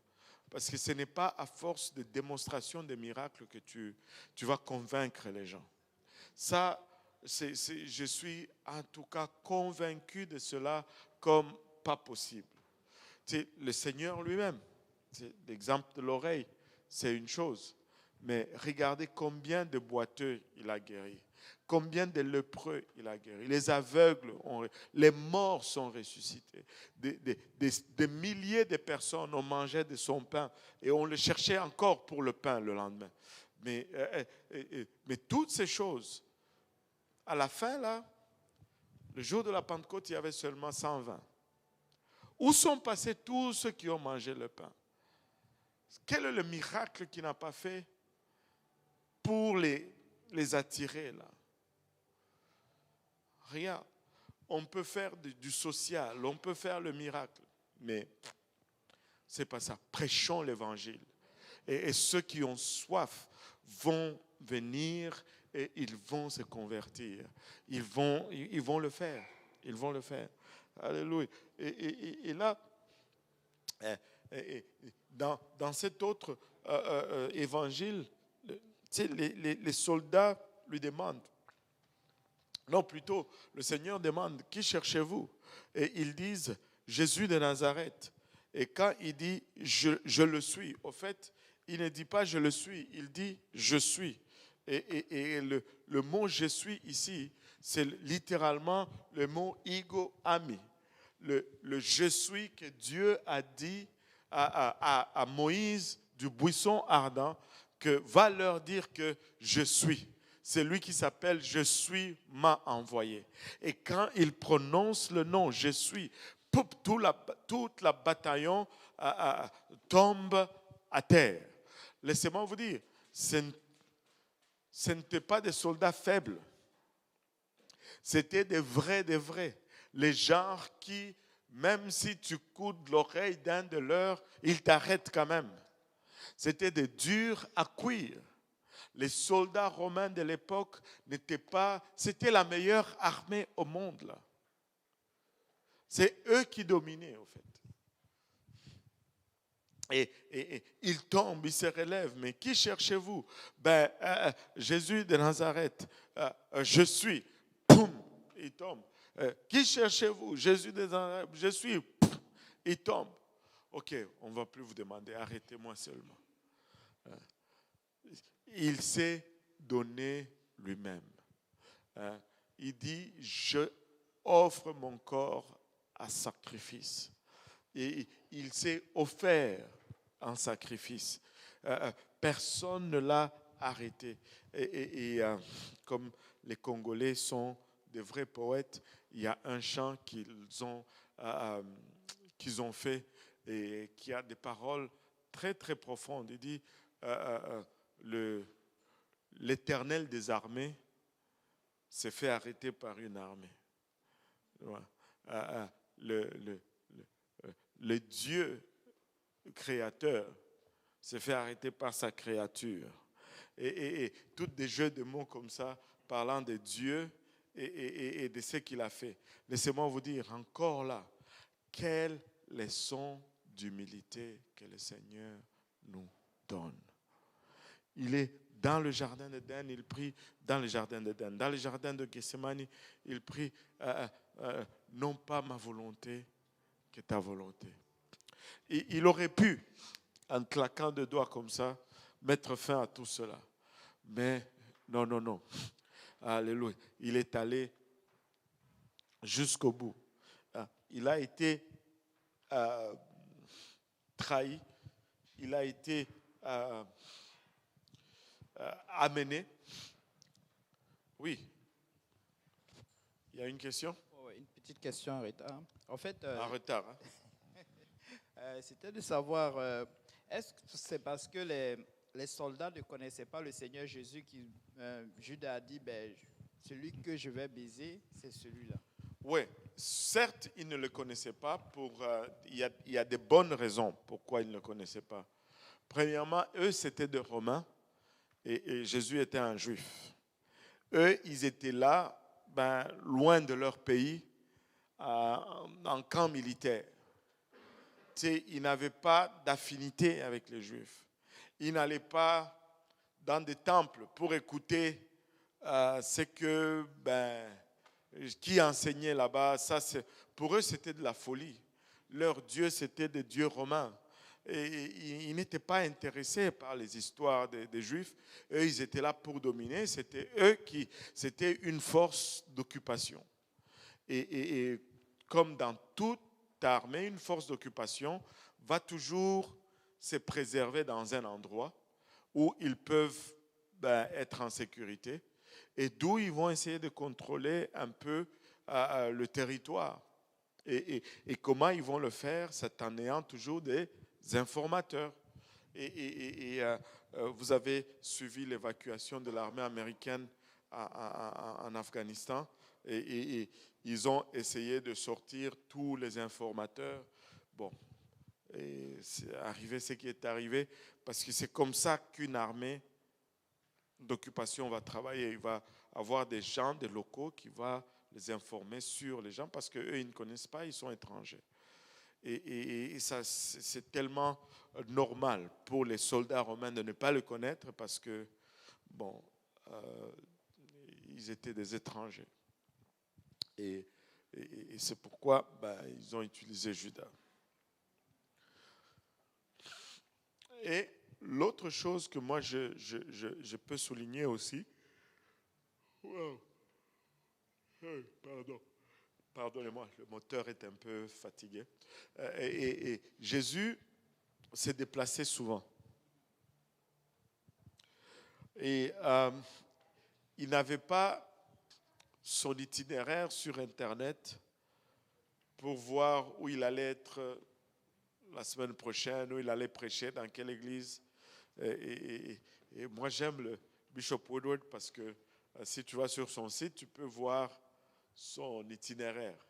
Parce que ce n'est pas à force de démonstration de miracles que tu vas convaincre les gens. Ça, je suis en tout cas convaincu de cela comme pas possible. Le Seigneur lui-même, l'exemple de l'oreille, c'est une chose. Mais regardez combien de boiteux il a guéri. Combien de lépreux il a guéri. Les aveugles, les morts sont ressuscités. Des milliers de personnes ont mangé de son pain et on le cherchait encore pour le pain le lendemain. Mais toutes ces choses, à la fin, là, le jour de la Pentecôte, il y avait seulement 120. Où sont passés tous ceux qui ont mangé le pain? Quel est le miracle qu'il n'a pas fait pour les attirer là? Rien. On peut faire du social, on peut faire le miracle, mais ce n'est pas ça. Prêchons l'évangile. Et ceux qui ont soif vont venir et ils vont se convertir. Ils vont le faire. Ils vont le faire. Alléluia. Et là, dans cet autre évangile, les soldats lui demandent, non, plutôt, le Seigneur demande, qui cherchez-vous? Et ils disent, Jésus de Nazareth. Et quand il dit, je le suis, au fait, il ne dit pas je le suis, il dit je suis. Et le mot je suis ici, c'est littéralement le mot ego ami. Le je suis que Dieu a dit à Moïse du buisson ardent, que va leur dire que je suis. C'est lui qui s'appelle « Je suis » m'a envoyé. Et quand il prononce le nom « Je suis », toute la bataillon tombe à terre. Laissez-moi vous dire, ce n'étaient pas des soldats faibles. C'était des vrais. Les gens qui, même si tu coudes l'oreille d'un de leurs, ils t'arrêtent quand même. C'était des durs à cuire. Les soldats romains de l'époque n'étaient pas... C'était la meilleure armée au monde, là. C'est eux qui dominaient, en fait. Et ils tombent, ils se relèvent. Mais qui cherchez-vous? Jésus de Nazareth. Je suis. Poum, il tombe. Qui cherchez-vous? Jésus de Nazareth. Je suis. Poum, il tombe. Ok, on ne va plus vous demander. Arrêtez-moi seulement. Il s'est donner lui-même. Hein? Il dit, je offre mon corps à sacrifice. Et il s'est offert en sacrifice. Personne ne l'a arrêté. Comme les Congolais sont des vrais poètes, il y a un chant qu'ils ont fait et qui a des paroles très très profondes. Il dit l'Éternel des armées s'est fait arrêter par une armée. Le Dieu créateur s'est fait arrêter par sa créature. Et tous des jeux de mots comme ça, parlant de Dieu et de ce qu'il a fait. Laissez-moi vous dire encore là, quelle leçon d'humilité que le Seigneur nous donne. Il est dans le jardin d'Éden, il prie dans le jardin d'Éden. Dans le jardin de Gethsémani, il prie non pas ma volonté, que ta volonté. Et il aurait pu, en claquant de doigts comme ça, mettre fin à tout cela. Mais non, non, non. Alléluia. Il est allé jusqu'au bout. Il a été trahi. Il a été amené. Oui. Il y a une question? Une petite question en retard. En fait, en retard. C'était de savoir, est-ce que c'est parce que les soldats ne connaissaient pas le Seigneur Jésus que Judas a dit, celui que je vais baiser, c'est celui-là? Oui, certes, ils ne le connaissaient pas. Il y a de bonnes raisons pourquoi ils ne le connaissaient pas. Premièrement, eux, c'était des Romains et Jésus était un Juif. Eux, ils étaient là, loin de leur pays, en camp militaire. Ils n'avaient pas d'affinité avec les Juifs. Ils n'allaient pas dans des temples pour écouter ce que qui enseignait là-bas. Pour eux, c'était de la folie. Leur Dieu, c'était des dieux romains. Et ils n'étaient pas intéressés par les histoires des Juifs. Eux, ils étaient là pour dominer. C'était une force d'occupation. Et comme dans toute armée, une force d'occupation va toujours se préserver dans un endroit où ils peuvent être en sécurité et d'où ils vont essayer de contrôler un peu le territoire. Et comment ils vont le faire? C'est en ayant toujours des informateurs. Vous avez suivi l'évacuation de l'armée américaine en Afghanistan et ils ont essayé de sortir tous les informateurs. Bon, et c'est arrivé ce qui est arrivé parce que c'est comme ça qu'une armée d'occupation va travailler. Il va avoir des gens, des locaux qui vont les informer sur les gens parce qu'eux, ils ne connaissent pas, ils sont étrangers. Et ça, c'est tellement normal pour les soldats romains de ne pas le connaître parce que, ils étaient des étrangers. Et c'est pourquoi ils ont utilisé Judas. Et l'autre chose que moi je peux souligner aussi, pardonnez-moi, le moteur est un peu fatigué. Et Jésus s'est déplacé souvent. Et il n'avait pas son itinéraire sur Internet pour voir où il allait être la semaine prochaine, où il allait prêcher, dans quelle église. Et moi, j'aime le Bishop Woodward parce que si tu vas sur son site, tu peux voir son itinéraire.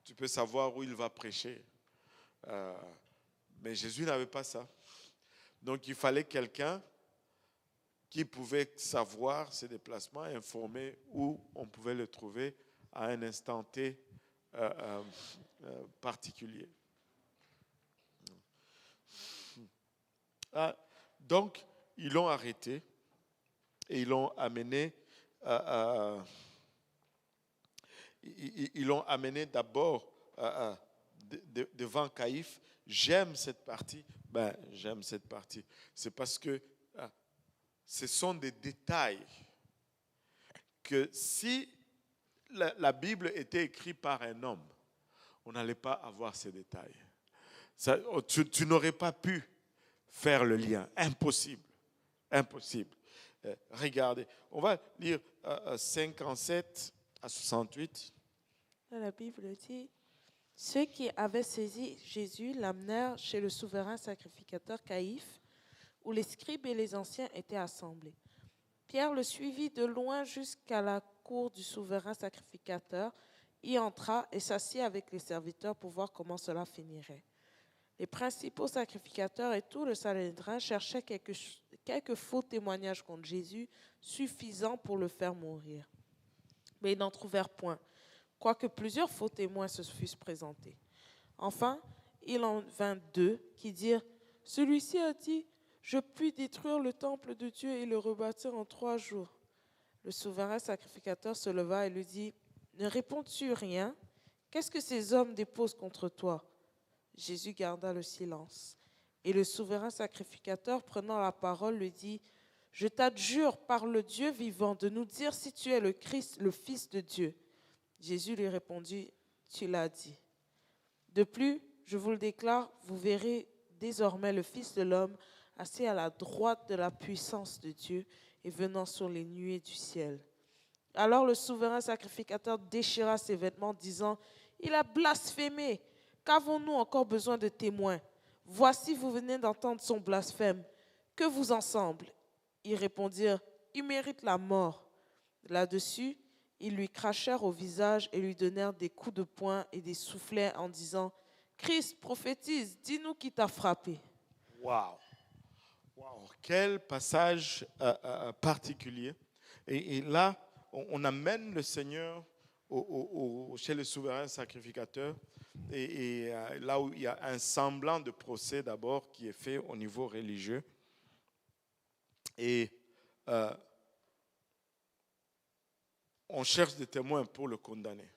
Tu peux savoir où il va prêcher. Mais Jésus n'avait pas ça. Donc, il fallait quelqu'un qui pouvait savoir ses déplacements, informer où on pouvait le trouver à un instant T particulier. Donc, ils l'ont arrêté et ils l'ont amené d'abord devant Caïphe. J'aime cette partie. J'aime cette partie. C'est parce que ce sont des détails que si la Bible était écrite par un homme, on n'allait pas avoir ces détails. Tu n'aurais pas pu faire le lien. Impossible. Impossible. Regardez, on va lire 57 à 68. La Bible dit, ceux qui avaient saisi Jésus l'amenèrent chez le souverain sacrificateur Caïphe, où les scribes et les anciens étaient assemblés. Pierre le suivit de loin jusqu'à la cour du souverain sacrificateur, y entra et s'assit avec les serviteurs pour voir comment cela finirait. Les principaux sacrificateurs et tout le Sanhédrin cherchaient quelques faux témoignages contre Jésus suffisants pour le faire mourir. Mais ils n'en trouvèrent point, quoique plusieurs faux témoins se fussent présentés. Enfin, il en vint 2 qui dirent « Celui-ci a dit, je puis détruire le temple de Dieu et le rebâtir en 3 jours. » Le souverain sacrificateur se leva et lui dit « Ne réponds-tu rien? Qu'est-ce que ces hommes déposent contre toi ?» Jésus garda le silence. Et le souverain sacrificateur, prenant la parole, lui dit « Je t'adjure par le Dieu vivant de nous dire si tu es le Christ, le Fils de Dieu. » Jésus lui répondit « Tu l'as dit. De plus, je vous le déclare, vous verrez désormais le Fils de l'homme assis à la droite de la puissance de Dieu et venant sur les nuées du ciel. » Alors le souverain sacrificateur déchira ses vêtements, disant « Il a blasphémé. Qu'avons-nous encore besoin de témoins? Voici, vous venez d'entendre son blasphème. Que vous ensemble ?» Ils répondirent « Il mérite la mort. » Là-dessus, ils lui crachèrent au visage et lui donnèrent des coups de poing et des soufflets en disant « Christ, prophétise, dis-nous qui t'a frappé. » Waouh! Wow. Quel passage particulier. Et là, on amène le Seigneur chez le souverain sacrificateur. Et là où il y a un semblant de procès d'abord qui est fait au niveau religieux. Et on cherche des témoins pour le condamner.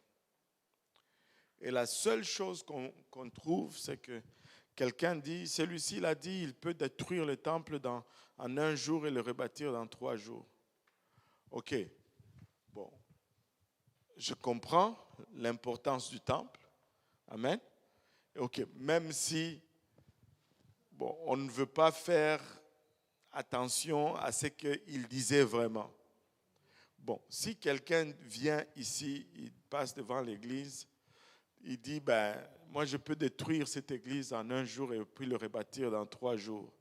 Et la seule chose qu'on trouve, c'est que quelqu'un dit, celui-ci il a dit, il peut détruire le temple en 1 jour et le rebâtir dans 3 jours. Ok, bon, je comprends l'importance du temple. Amen. Ok, même si on ne veut pas faire attention à ce qu'il disait vraiment. Bon, si quelqu'un vient ici, il passe devant l'église, il dit, moi je peux détruire cette église en 1 jour et puis le rebâtir dans 3 jours.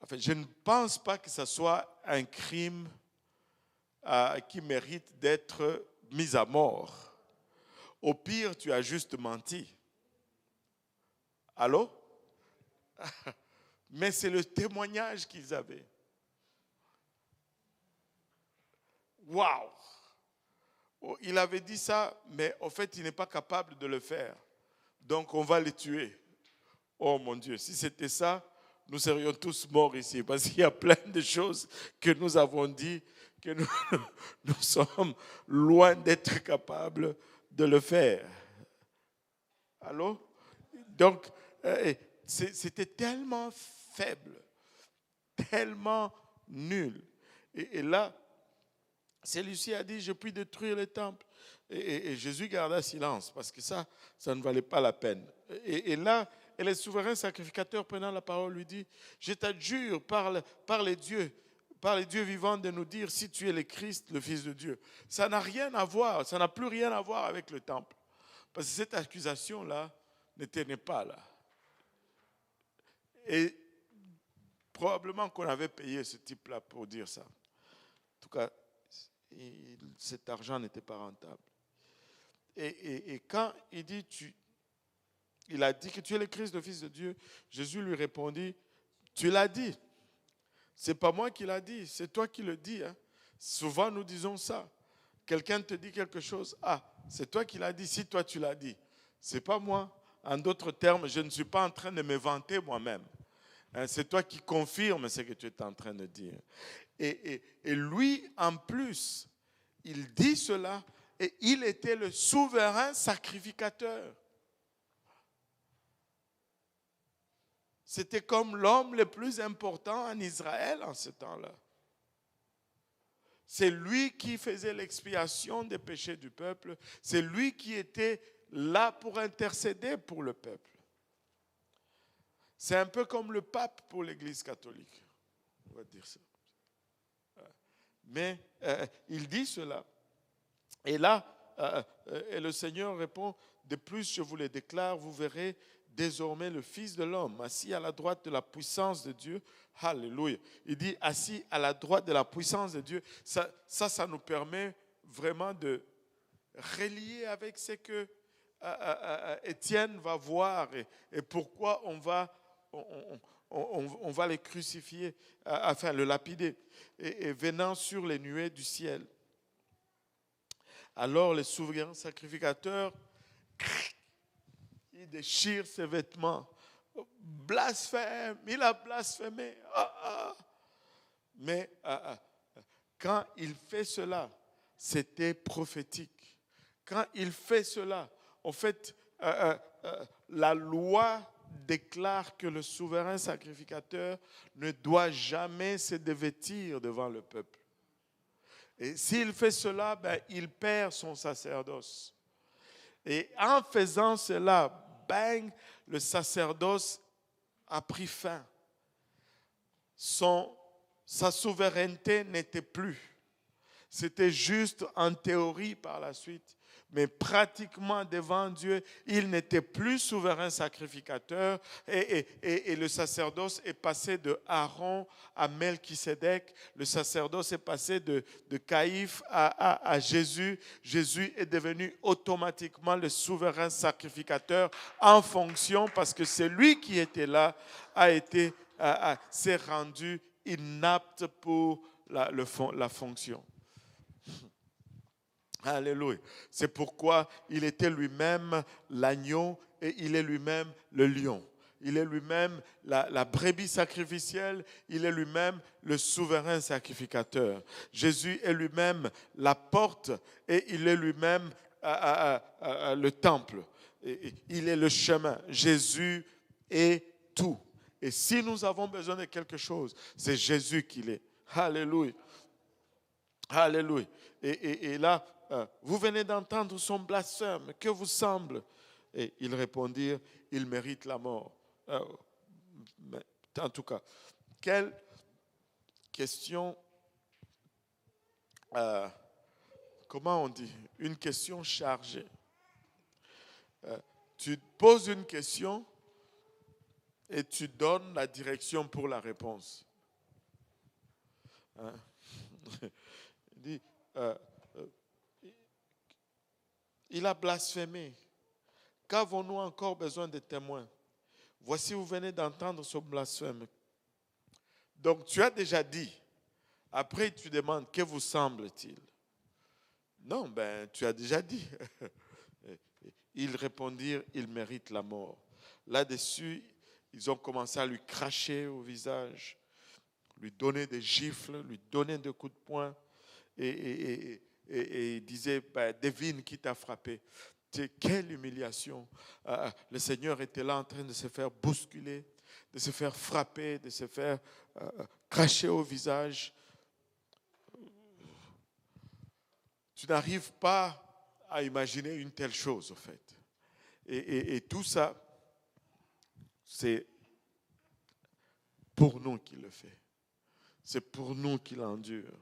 Enfin, je ne pense pas que ce soit un crime qui mérite d'être mis à mort. Au pire, tu as juste menti. Allô? Mais c'est le témoignage qu'ils avaient. Waouh! Il avait dit ça, mais en fait, il n'est pas capable de le faire. Donc, on va le tuer. Oh mon Dieu, si c'était ça, nous serions tous morts ici. Parce qu'il y a plein de choses que nous avons dit, que nous sommes loin d'être capables de le faire. Allô? Donc, c'était tellement faible, tellement nul. Et là, celui-ci a dit, je puis détruire le temple. Et Jésus garda silence, parce que ça ne valait pas la peine. Et là, et le souverain sacrificateur prenant la parole lui dit, je t'adjure par les dieux vivants de nous dire si tu es le Christ, le Fils de Dieu. Ça n'a rien à voir, ça n'a plus rien à voir avec le temple. Parce que cette accusation-là ne tenait pas là. Et probablement qu'on avait payé ce type-là pour dire ça. En tout cas, cet argent n'était pas rentable. Et quand il a dit que tu es le Christ, le Fils de Dieu, Jésus lui répondit, tu l'as dit. C'est pas moi qui l'ai dit, c'est toi qui le dis. Hein. Souvent nous disons ça. Quelqu'un te dit quelque chose, c'est toi qui l'as dit, si toi tu l'as dit. C'est pas moi. En d'autres termes, je ne suis pas en train de me vanter moi-même. Hein, c'est toi qui confirmes ce que tu es en train de dire. Et lui, en plus, il dit cela et il était le souverain sacrificateur. C'était comme l'homme le plus important en Israël en ce temps-là. C'est lui qui faisait l'expiation des péchés du peuple. C'est lui qui était là pour intercéder pour le peuple. C'est un peu comme le pape pour l'Église catholique. On va dire ça. Mais il dit cela. Et là, et le Seigneur répond, de plus je vous le déclare, vous verrez désormais le Fils de l'homme assis à la droite de la puissance de Dieu. Alléluia. Il dit assis à la droite de la puissance de Dieu. Ça nous permet vraiment de relier avec ce que Étienne va voir et pourquoi on va les crucifier, enfin le lapider, et venant sur les nuées du ciel. Alors le souverain sacrificateur, il déchire ses vêtements. Blasphème, il a blasphémé. Mais quand il fait cela, c'était prophétique. Quand il fait cela, en fait, la loi déclare que le souverain sacrificateur ne doit jamais se dévêtir devant le peuple. Et s'il fait cela, il perd son sacerdoce. Et en faisant cela, le sacerdoce a pris fin. Sa souveraineté n'était plus. C'était juste en théorie par la suite. Mais pratiquement devant Dieu, il n'était plus souverain sacrificateur et le sacerdoce est passé de Aaron à Melchisédek. Le sacerdoce est passé de Caïphe à Jésus. Jésus est devenu automatiquement le souverain sacrificateur en fonction parce que celui qui était là s'est rendu inapte pour la fonction. Alléluia. C'est pourquoi il était lui-même l'agneau et il est lui-même le lion. Il est lui-même la brebis sacrificielle, il est lui-même le souverain sacrificateur. Jésus est lui-même la porte et il est lui-même le temple. Il est le chemin. Jésus est tout. Et si nous avons besoin de quelque chose, c'est Jésus qui l'est. Alléluia. Alléluia. Et là, vous venez d'entendre son blasphème, que vous semble? Et ils répondirent, il mérite la mort. En tout cas, quelle question, comment on dit? Une question chargée. Tu poses une question et tu donnes la direction pour la réponse. Il dit, il a blasphémé. Qu'avons-nous encore besoin de témoins? Voici, vous venez d'entendre ce blasphème. Donc, tu as déjà dit. Après, tu demandes, que vous semble-t-il? Non, tu as déjà dit. Ils répondirent, il mérite la mort. Là-dessus, ils ont commencé à lui cracher au visage, lui donner des gifles, lui donner des coups de poing. Et il disait, devine qui t'a frappé. Quelle humiliation. Le Seigneur était là en train de se faire bousculer, de se faire frapper, de se faire cracher au visage. Tu n'arrives pas à imaginer une telle chose, en fait. Et tout ça, c'est pour nous qu'il le fait. C'est pour nous qu'il endure.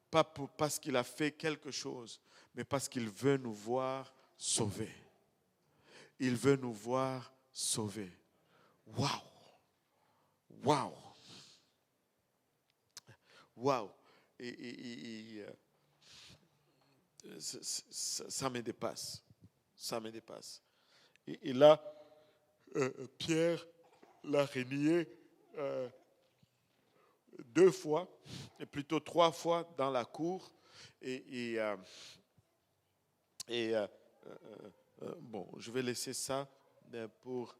Pas parce qu'il a fait quelque chose, mais parce qu'il veut nous voir sauvés. Il veut nous voir sauvés. Waouh! Waouh! Waouh! Et ça me dépasse. Ça me dépasse. Et là, Pierre l'a renié 2 fois, et plutôt 3 fois dans la cour. Bon, je vais laisser ça pour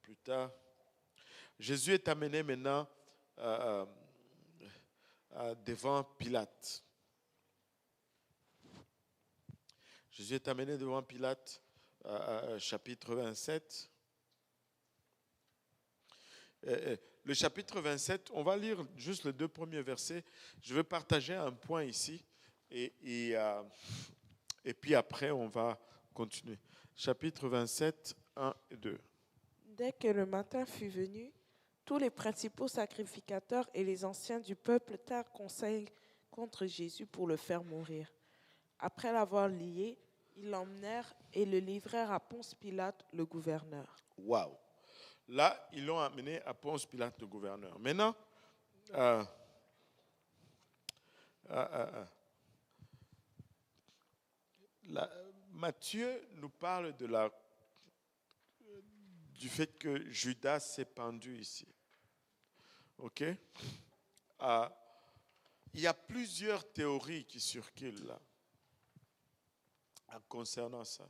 plus tard. Jésus est amené maintenant devant Pilate. Jésus est amené devant Pilate, chapitre 27. Le chapitre 27, on va lire juste les 2 premiers versets. Je vais partager un point ici et puis après on va continuer. Chapitre 27, 1 et 2. Dès que le matin fut venu, tous les principaux sacrificateurs et les anciens du peuple tinrent conseil contre Jésus pour le faire mourir. Après l'avoir lié, ils l'emmenèrent et le livrèrent à Ponce Pilate, le gouverneur. Waouh! Là, ils l'ont amené à Ponce Pilate, le gouverneur. Maintenant, Matthieu nous parle du fait que Judas s'est pendu ici. OK? Il y a plusieurs théories qui circulent là concernant ça.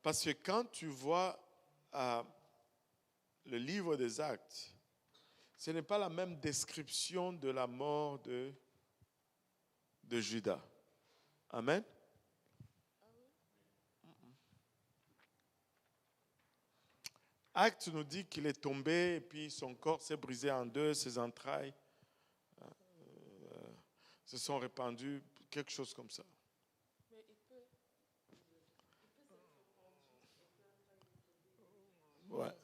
Parce que quand tu vois le livre des Actes, ce n'est pas la même description de la mort de Judas. Amen? Actes nous dit qu'il est tombé et puis son corps s'est brisé en deux, ses entrailles se sont répandues, quelque chose comme ça. Ouais,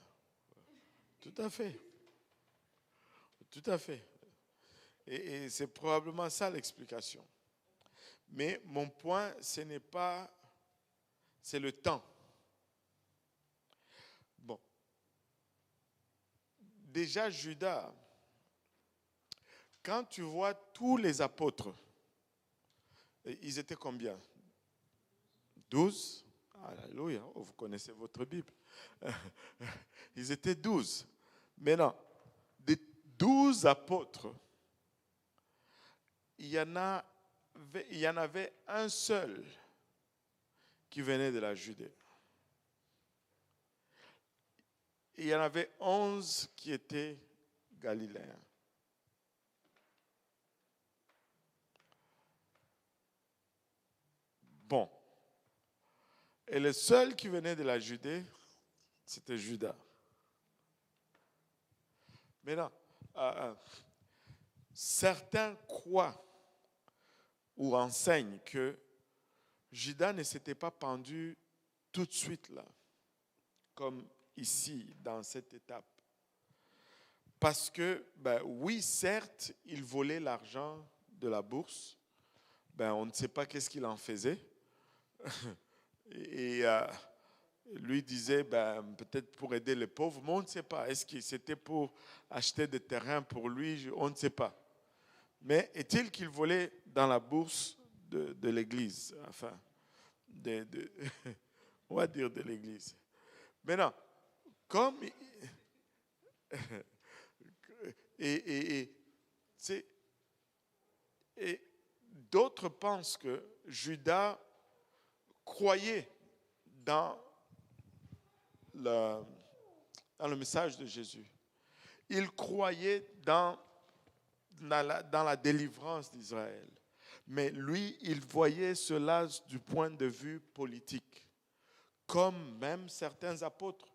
tout à fait. Tout à fait. Et c'est probablement ça l'explication. Mais mon point, ce n'est pas, c'est le temps. Bon. Déjà, Judas, quand tu vois tous les apôtres, ils étaient combien? 12? Alléluia, oh, vous connaissez votre Bible. Ils étaient 12. Maintenant, des 12 apôtres, il y en avait un seul qui venait de la Judée. Il y en avait 11 qui étaient galiléens. Bon. Et le seul qui venait de la Judée, c'était Judas. Maintenant, certains croient ou enseignent que Judas ne s'était pas pendu tout de suite là, comme ici, dans cette étape. Parce que, oui, certes, il volait l'argent de la bourse. On ne sait pas qu'est-ce qu'il en faisait. Et lui disait, peut-être pour aider les pauvres, mais on ne sait pas. Est-ce que c'était pour acheter des terrains pour lui? On ne sait pas. Mais est-il qu'il volait dans la bourse de l'Église? Enfin, on va dire de l'Église. Maintenant, comme... et d'autres pensent que Judas croyait dans le message de Jésus. Il croyait dans la délivrance d'Israël. Mais lui, il voyait cela du point de vue politique. Comme même certains apôtres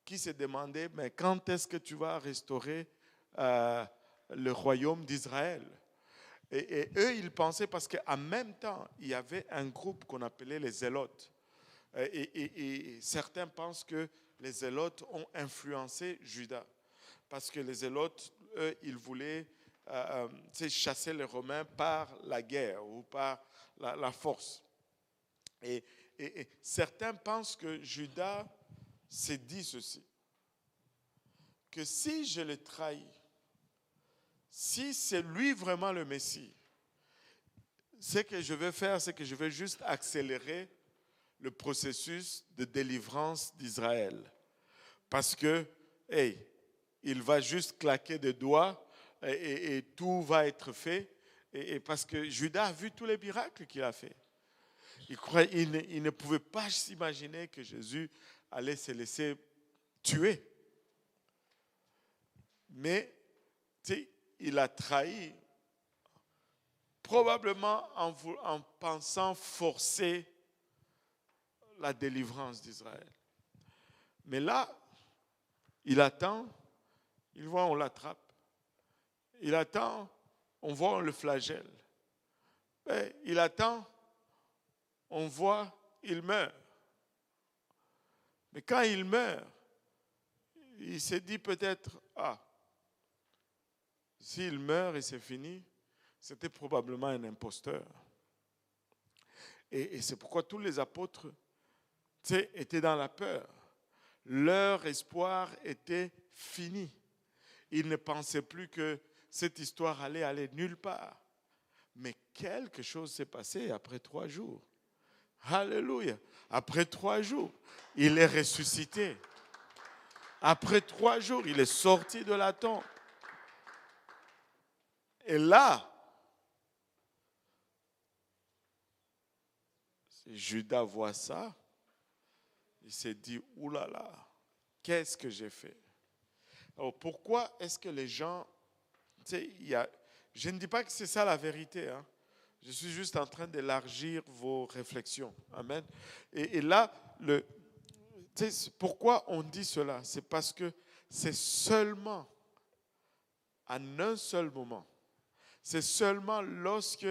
qui se demandaient, mais quand est-ce que tu vas restaurer le royaume d'Israël? Et eux, ils pensaient, parce qu'en même temps, il y avait un groupe qu'on appelait les Zélotes. Et certains pensent que les Zélotes ont influencé Judas. Parce que les Zélotes, eux, ils voulaient chasser les Romains par la guerre ou par la force. Et certains pensent que Judas s'est dit ceci, que si je le trahis, si c'est lui vraiment le Messie, ce que je vais faire, c'est que je vais juste accélérer le processus de délivrance d'Israël. Parce que, il va juste claquer des doigts et tout va être fait. Et parce que Judas a vu tous les miracles qu'il a fait. Il ne pouvait pas s'imaginer que Jésus allait se laisser tuer. Mais, il a trahi, probablement en pensant forcer la délivrance d'Israël. Mais là, Il attend, il voit, on l'attrape. Il attend, on voit, on le flagelle. Et il attend, on voit, il meurt. Mais quand il meurt, il s'est dit peut-être, s'il meurt et c'est fini, c'était probablement un imposteur. Et c'est pourquoi tous les apôtres étaient dans la peur. Leur espoir était fini. Ils ne pensaient plus que cette histoire allait aller nulle part. Mais quelque chose s'est passé après 3 jours. Alléluia. Après 3 jours, il est ressuscité. Après 3 jours, il est sorti de la tombe. Et là, Judas voit ça, il s'est dit, oulala, qu'est-ce que j'ai fait? Alors pourquoi est-ce que les gens, je ne dis pas que c'est ça la vérité, hein. Je suis juste en train d'élargir vos réflexions. Amen. Et là, pourquoi on dit cela? C'est parce que c'est seulement, en un seul moment, c'est seulement lorsque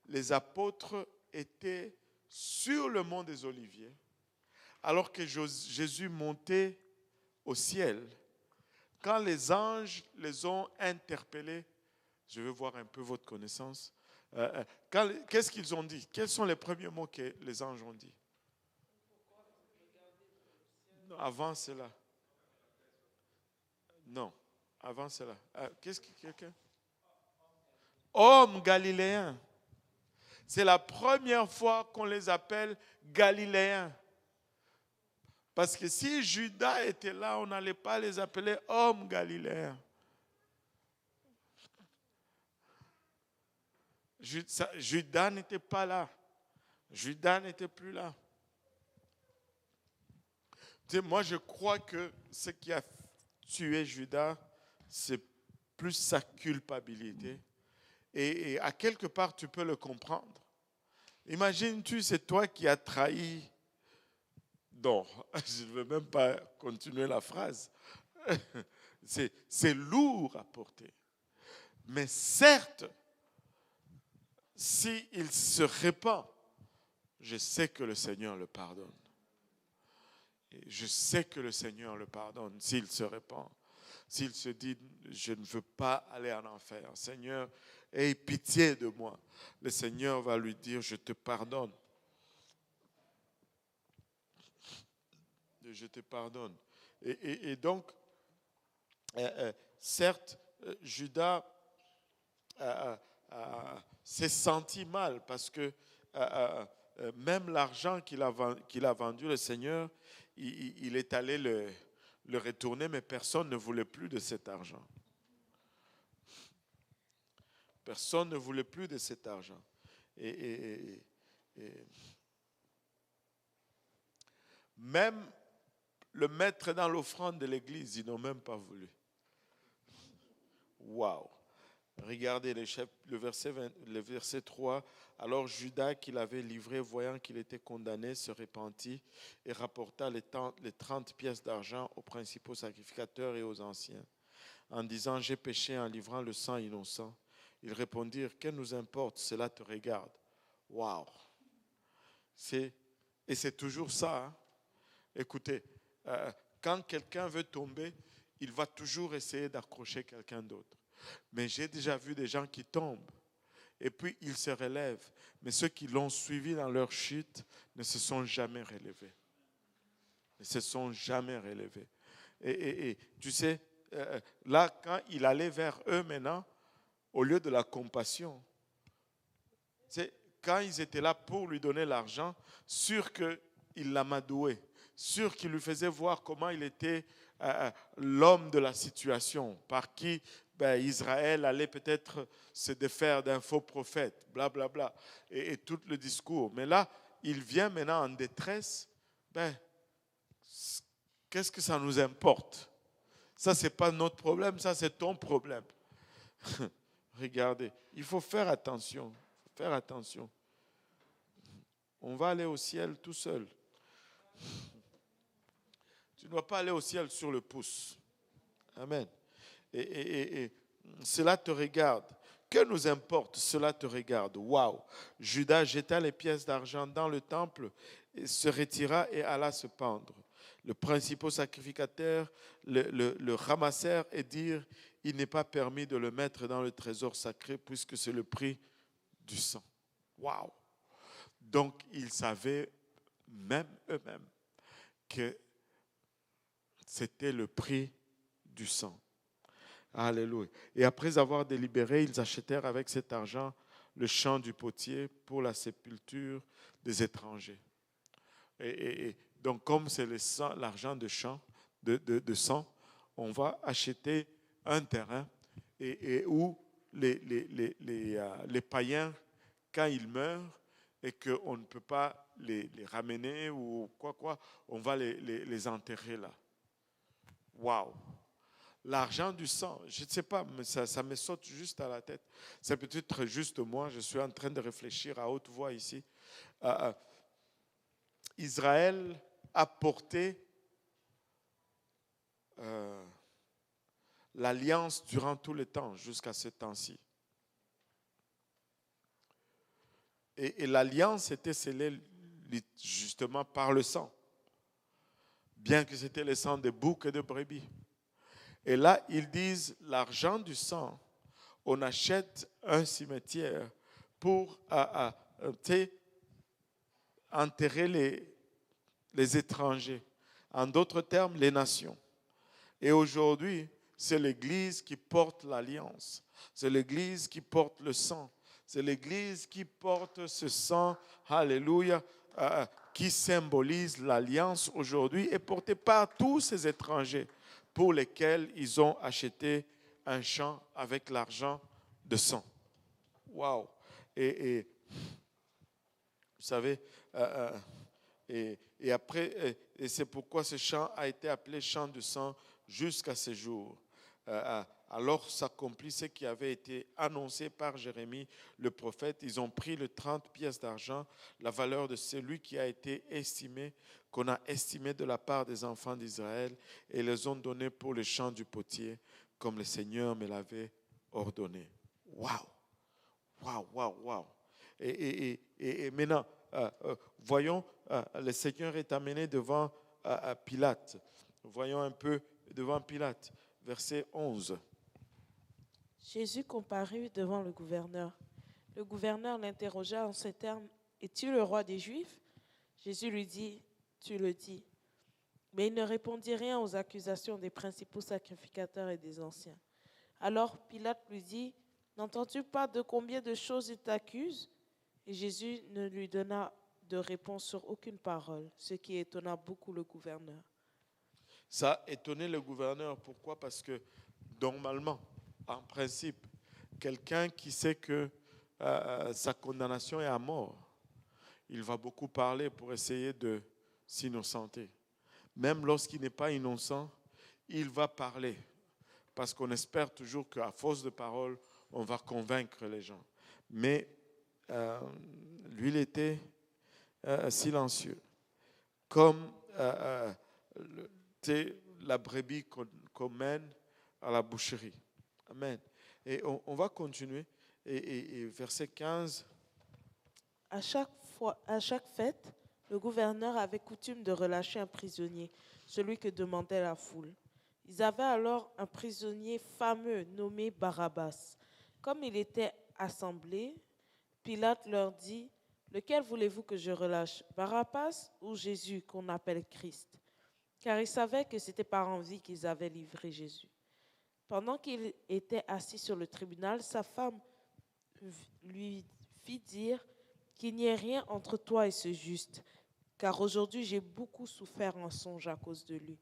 les apôtres étaient sur le mont des Oliviers, alors que Jésus montait au ciel, quand les anges les ont interpellés, je veux voir un peu votre connaissance, qu'est-ce qu'ils ont dit? Quels sont les premiers mots que les anges ont dit? Non, avant cela. Non, avant cela. Qu'est-ce que quelqu'un? Hommes galiléens. C'est la première fois qu'on les appelle Galiléens. Parce que si Judas était là, on n'allait pas les appeler hommes galiléens. Judas n'était pas là. Judas n'était plus là. Moi, je crois que ce qui a tué Judas, c'est plus sa culpabilité. Et à quelque part, tu peux le comprendre. Imagine-tu, c'est toi qui as trahi. Non, je ne veux même pas continuer la phrase. C'est lourd à porter. Mais certes, s'il se répand, je sais que le Seigneur le pardonne. Et je sais que le Seigneur le pardonne s'il se répand. S'il se dit, je ne veux pas aller en enfer. Seigneur, aie pitié de moi. Le Seigneur va lui dire, je te pardonne. Je te pardonne. Et donc, certes, Judas s'est senti mal parce que même l'argent qu'il a vendu, le Seigneur, il est allé le retourner, mais personne ne voulait plus de cet argent. Personne ne voulait plus de cet argent. Et même le mettre dans l'offrande de l'église, ils n'ont même pas voulu. Waouh! Regardez le verset 3. Alors Judas, qui l'avait livré, voyant qu'il était condamné, se repentit et rapporta les 30 pièces d'argent aux principaux sacrificateurs et aux anciens, en disant, j'ai péché en livrant le sang innocent. Ils répondirent, que nous importe, cela te regarde. Waouh! Et c'est toujours ça. Hein? Écoutez, quand quelqu'un veut tomber, il va toujours essayer d'accrocher quelqu'un d'autre. Mais j'ai déjà vu des gens qui tombent et puis ils se relèvent. Mais ceux qui l'ont suivi dans leur chute ne se sont jamais relevés. Ne se sont jamais relevés. Et tu sais, là, quand il allait vers eux maintenant, au lieu de la compassion, quand ils étaient là pour lui donner l'argent, sûr qu'il l'amadouait, sûr qu'il lui faisait voir comment il était l'homme de la situation, par qui Israël allait peut-être se défaire d'un faux prophète, blablabla, et tout le discours. Mais là, il vient maintenant en détresse. Qu'est-ce que ça nous importe? Ça, ce n'est pas notre problème, ça, c'est ton problème. Regardez, il faut faire attention. Faire attention. On va aller au ciel tout seul. Tu ne vas pas aller au ciel sur le pouce. Amen. Et cela te regarde. Que nous importe, cela te regarde. Waouh! Judas jeta les pièces d'argent dans le temple, et se retira et alla se pendre. Le principal sacrificateur le ramassèrent et dirent, il n'est pas permis de le mettre dans le trésor sacré puisque c'est le prix du sang. Waouh! Donc, ils savaient, même eux-mêmes, que c'était le prix du sang. Alléluia. Et après avoir délibéré, ils achetèrent avec cet argent le champ du potier pour la sépulture des étrangers. Et donc, comme c'est l'argent de champ, de sang, on va acheter un terrain et où les païens, quand ils meurent et qu'on ne peut pas les ramener ou quoi, on va les enterrer là. Waouh! L'argent du sang, je ne sais pas, mais ça me saute juste à la tête. C'est peut-être juste moi, je suis en train de réfléchir à haute voix ici. Israël a porté l'alliance durant tout le temps, jusqu'à ce temps-ci. Et l'alliance était scellée justement par le sang, bien que c'était le sang de boucs et de brebis. Et là, ils disent, l'argent du sang, on achète un cimetière pour enterrer les étrangers. En d'autres termes, les nations. Et aujourd'hui, c'est l'Église qui porte l'alliance. C'est l'Église qui porte le sang. C'est l'Église qui porte ce sang, alléluia, qui symbolise l'alliance aujourd'hui et porté par tous ces étrangers pour lesquels ils ont acheté un champ avec l'argent de sang. Waouh! Et vous savez, et après, et c'est pourquoi ce champ a été appelé champ de sang jusqu'à ce jour. Alors s'accomplit ce qui avait été annoncé par Jérémie, le prophète. Ils ont pris les 30 pièces d'argent, la valeur de celui qui a été estimé, qu'on a estimé de la part des enfants d'Israël, et les ont donnés pour le champ du potier, comme le Seigneur me l'avait ordonné. Waouh! Waouh, waouh, waouh! Et maintenant, voyons, le Seigneur est amené devant Pilate. Voyons un peu devant Pilate, verset 11. Jésus comparut devant le gouverneur. Le gouverneur l'interrogea en ces termes, « Es-tu le roi des Juifs ?» Jésus lui dit, « Tu le dis. » Mais il ne répondit rien aux accusations des principaux sacrificateurs et des anciens. Alors Pilate lui dit, « N'entends-tu pas de combien de choses il t'accuse ?» Et Jésus ne lui donna de réponse sur aucune parole, ce qui étonna beaucoup le gouverneur. Ça a étonné le gouverneur. Pourquoi? Parce que normalement, en principe, quelqu'un qui sait que sa condamnation est à mort, il va beaucoup parler pour essayer de s'innocenter. Même lorsqu'il n'est pas innocent, il va parler. Parce qu'on espère toujours qu'à force de parole, on va convaincre les gens. Mais lui, il était silencieux. Comme la brebis qu'on mène à la boucherie. Amen. Et on va continuer. Et verset 15. À chaque fête, le gouverneur avait coutume de relâcher un prisonnier, celui que demandait la foule. Ils avaient alors un prisonnier fameux nommé Barabbas. Comme il était assemblé, Pilate leur dit, « Lequel voulez-vous que je relâche, Barabbas ou Jésus qu'on appelle Christ ?» Car ils savaient que c'était par envie qu'ils avaient livré Jésus. Pendant qu'il était assis sur le tribunal, sa femme lui fit dire qu'il n'y ait rien entre toi et ce juste, car aujourd'hui j'ai beaucoup souffert en songe à cause de lui.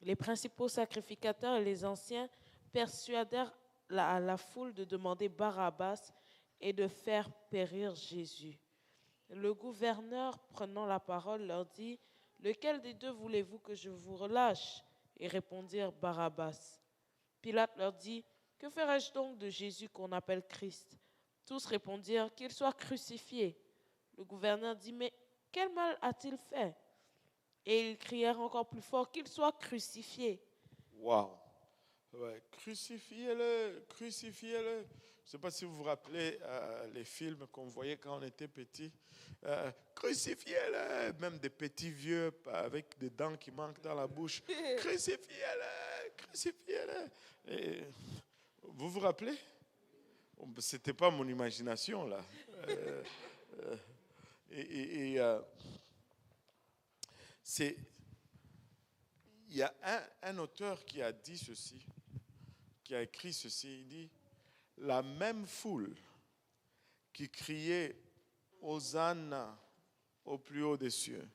Les principaux sacrificateurs et les anciens persuadèrent la foule de demander Barabbas et de faire périr Jésus. Le gouverneur, prenant la parole, leur dit, « Lequel des deux voulez-vous que je vous relâche ?» Ils répondirent, « Barabbas. » Pilate leur dit, « Que ferai-je donc de Jésus qu'on appelle Christ ?» Tous répondirent, « Qu'il soit crucifié. » Le gouverneur dit, « Mais quel mal a-t-il fait ?» Et ils crièrent encore plus fort qu'il soit crucifié. Waouh! Ouais, crucifiez-le, crucifiez-le. Je ne sais pas si vous vous rappelez les films qu'on voyait quand on était petit. Crucifiez-le, même des petits vieux avec des dents qui manquent dans la bouche. Crucifiez-le, crucifiez-le. Et vous vous rappelez? C'était pas mon imagination là. C'est, il y a un auteur qui a dit ceci, qui a écrit ceci. Il dit, la même foule qui criait Hosanna au plus haut des cieux,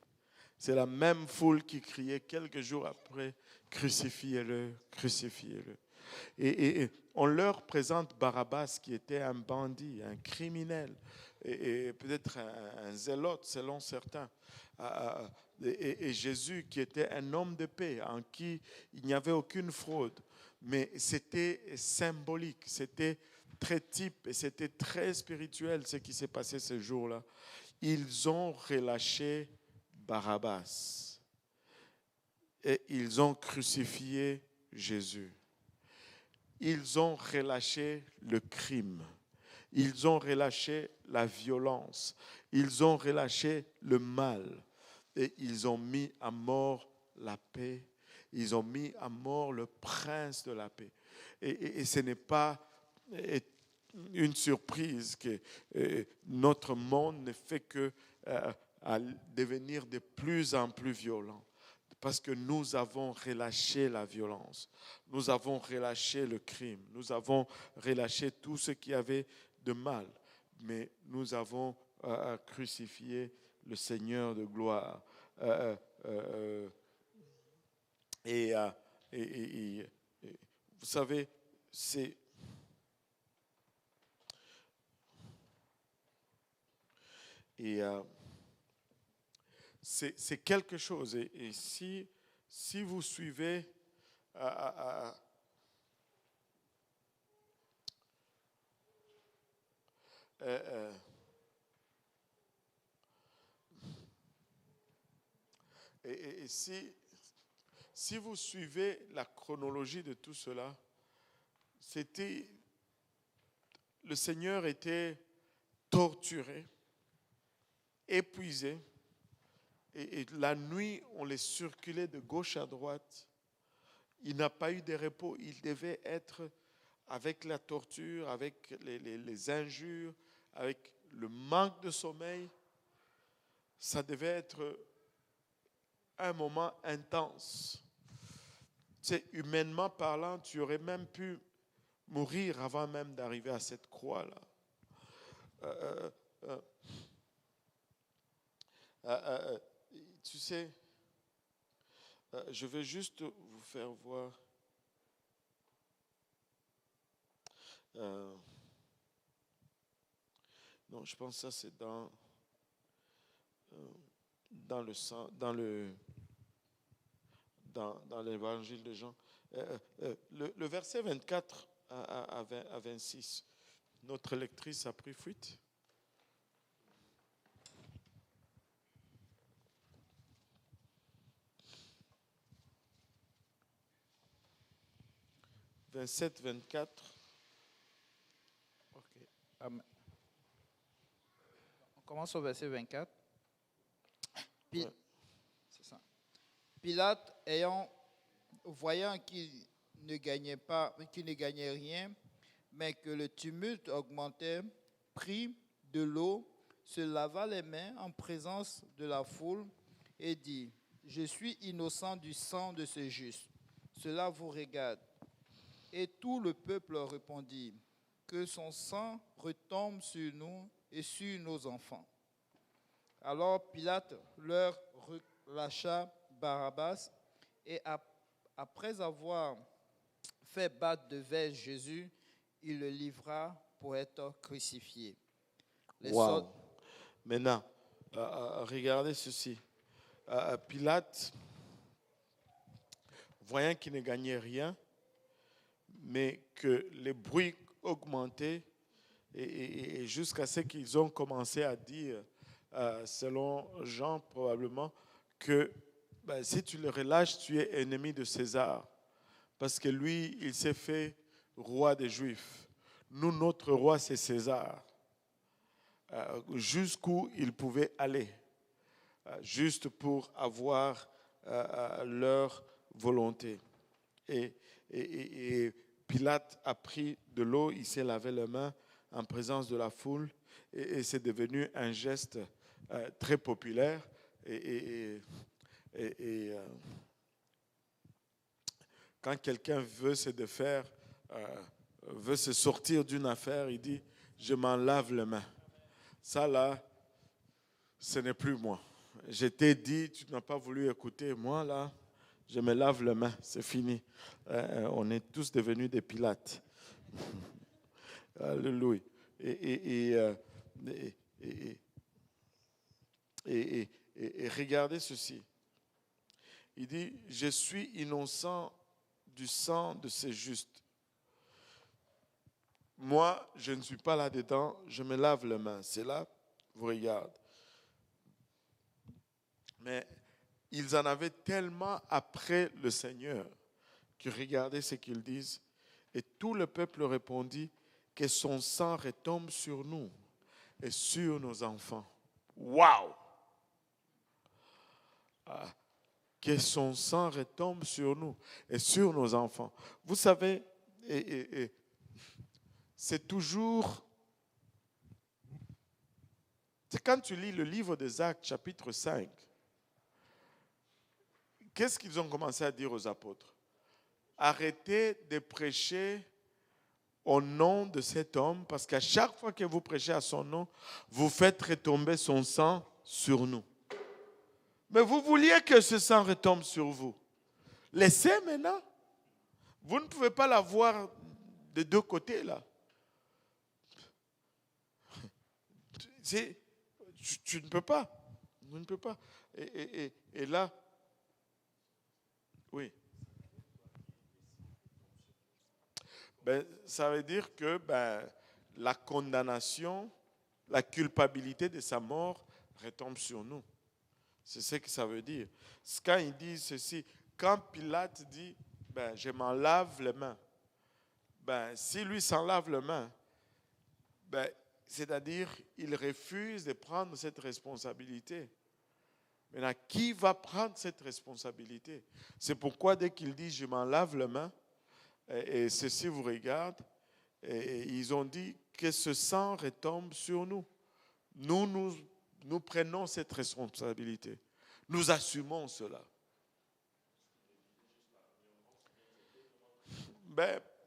c'est la même foule qui criait quelques jours après, crucifiez-le, crucifiez-le. Et on leur présente Barabbas qui était un bandit, un criminel, et peut-être un zélote selon certains. Et Jésus qui était un homme de paix en qui il n'y avait aucune fraude. Mais c'était symbolique, c'était très type et c'était très spirituel ce qui s'est passé ce jour-là. Ils ont relâché Barabbas et ils ont crucifié Jésus. Ils ont relâché le crime. Ils ont relâché la violence. Ils ont relâché le mal. Et ils ont mis à mort la paix. Ils ont mis à mort le prince de la paix. Et ce n'est pas une surprise que notre monde ne fait que à devenir de plus en plus violent. Parce que nous avons relâché la violence, nous avons relâché le crime, nous avons relâché tout ce qui avait de mal, mais nous avons crucifié le Seigneur de gloire. Et vous savez, c'est quelque chose. Et si vous suivez et si vous suivez la chronologie de tout cela, le Seigneur était torturé, épuisé, et la nuit, on les circulait de gauche à droite. Il n'a pas eu de repos. Il devait être avec la torture, avec les injures, avec le manque de sommeil. Ça devait être un moment intense. C'est humainement parlant, tu aurais même pu mourir avant même d'arriver à cette croix-là. Tu sais, je vais juste vous faire voir. Non, je pense que ça c'est dans l'évangile de Jean. Le verset 24 à 26, notre lectrice a pris fuite. « 27, 24. » Ok. On commence au verset 24. Ouais. C'est ça. Pilate, voyant qu'il ne gagnait rien, mais que le tumulte augmentait, prit de l'eau, se lava les mains en présence de la foule et dit, « Je suis innocent du sang de ce juste. Cela vous regarde. » Et tout le peuple répondit, « Que son sang retombe sur nous et sur nos enfants. » Alors Pilate leur relâcha Barabbas et après avoir fait battre de verge Jésus, il le livra pour être crucifié. Wow. Maintenant, regardez ceci. Pilate, voyant qu'il ne gagnait rien, mais que les bruits augmentaient et jusqu'à ce qu'ils ont commencé à dire, selon Jean probablement, que ben, si tu le relâches, tu es ennemi de César. Parce que lui, il s'est fait roi des Juifs. Nous, notre roi, c'est César. Jusqu'où il pouvait aller, juste pour avoir leur volonté. Et Pilate a pris de l'eau, il s'est lavé les mains en présence de la foule, et c'est devenu un geste très populaire. Quand quelqu'un veut se défaire, veut se sortir d'une affaire, il dit « je m'en lave les mains ». Ça là, ce n'est plus moi. Je t'ai dit, tu n'as pas voulu écouter. Moi là, je me lave les mains, c'est fini. On est tous devenus des Pilates. Alléluia. Et regardez ceci. Il dit, je suis innocent du sang de ces justes. Moi, je ne suis pas là-dedans, je me lave les mains. C'est là, vous regardez. Mais ils en avaient tellement après le Seigneur que regardez ce qu'ils disent. Et tout le peuple répondit que son sang retombe sur nous et sur nos enfants. Waouh! Que son sang retombe sur nous et sur nos enfants. Vous savez, c'est toujours... C'est quand tu lis le livre des Actes, chapitre 5, qu'est-ce qu'ils ont commencé à dire aux apôtres? Arrêtez de prêcher au nom de cet homme, parce qu'à chaque fois que vous prêchez à son nom, vous faites retomber son sang sur nous. Mais vous vouliez que ce sang retombe sur vous. Laissez maintenant. Vous ne pouvez pas l'avoir des deux côtés là. Tu ne peux pas. Vous ne peux pas. Et là, oui. Ben, ça veut dire que la condamnation, la culpabilité de sa mort retombe sur nous. C'est ce que ça veut dire. Quand il dit ceci, quand Pilate dit, je m'en lave les mains, si lui s'en lave les mains, c'est-à-dire il refuse de prendre cette responsabilité. Maintenant, qui va prendre cette responsabilité? C'est pourquoi dès qu'il dit, je m'en lave les mains, et ceci vous regarde, et ils ont dit que ce sang retombe sur nous. Nous prenons cette responsabilité. Nous assumons cela.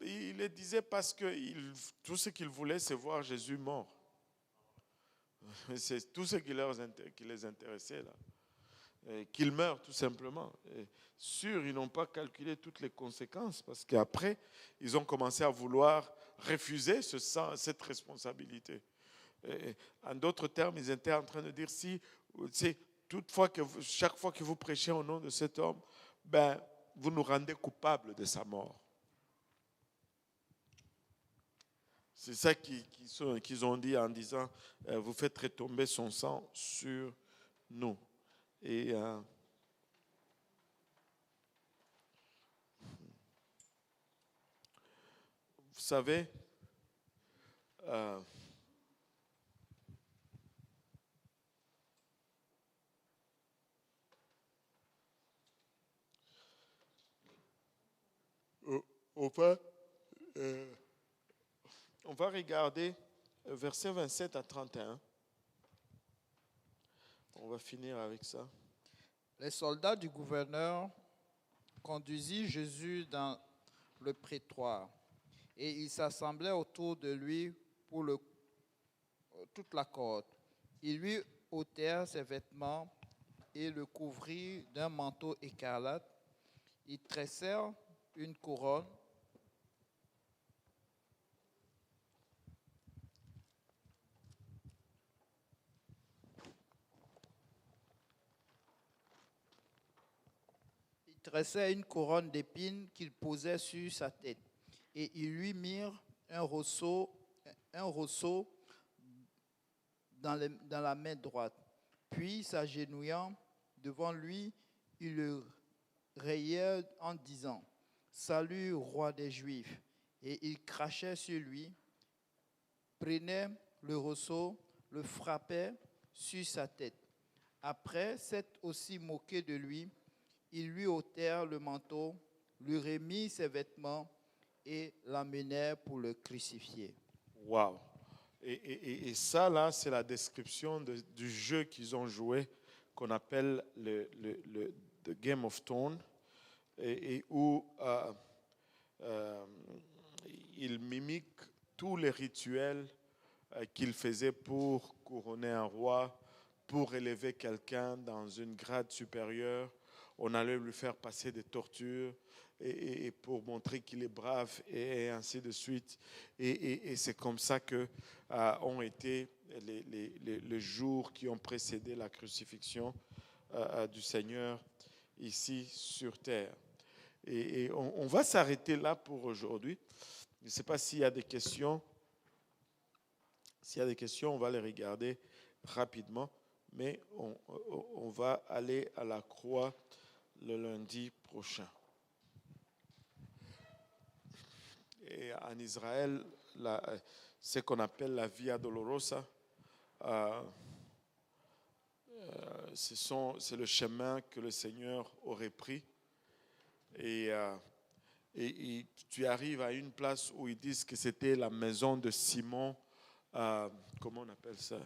Il le disait parce que tout ce qu'ils voulaient, c'est voir Jésus mort. C'est tout ce qui les intéressait là. Qu'il meure tout simplement. Et sûr, ils n'ont pas calculé toutes les conséquences parce qu'après, ils ont commencé à vouloir refuser cette responsabilité. Et en d'autres termes, ils étaient en train de dire chaque fois que vous prêchez au nom de cet homme, vous nous rendez coupables de sa mort. C'est ça qu'ils ont dit en disant, vous faites retomber son sang sur nous. Et vous savez, on va regarder versets 27 à 31. On va finir avec ça. Les soldats du gouverneur conduisirent Jésus dans le prétoire et ils s'assemblaient autour de lui pour toute la cohorte. Ils lui ôtèrent ses vêtements et le couvrirent d'un manteau écarlate. Ils tressèrent une couronne d'épines qu'ils posaient sur sa tête. Et ils lui mirent un rosseau dans la main droite. Puis, s'agenouillant devant lui, ils le rayèrent en disant « Salut, roi des Juifs !» Et ils crachaient sur lui, prenaient le ressaut, le frappaient sur sa tête. Après s'être aussi moqué de lui, ils lui ôtèrent le manteau, lui remirent ses vêtements et l'emmenèrent pour le crucifier. Wow. Et ça, là, c'est la description du jeu qu'ils ont joué, qu'on appelle le The Game of Thrones, et où il mimique tous les rituels qu'il faisait pour couronner un roi, pour élever quelqu'un dans une grade supérieure. On allait lui faire passer des tortures et pour montrer qu'il est brave et ainsi de suite. Et c'est comme ça que ont été les jours qui ont précédé la crucifixion du Seigneur ici sur terre. Et on va s'arrêter là pour aujourd'hui. Je ne sais pas s'il y a des questions. S'il y a des questions, on va les regarder rapidement. Mais on va aller à la croix le lundi prochain. Et en Israël, ce qu'on appelle la Via Dolorosa, c'est le chemin que le Seigneur aurait pris. Et tu arrives à une place où ils disent que c'était la maison de Simon, comment on appelle ça?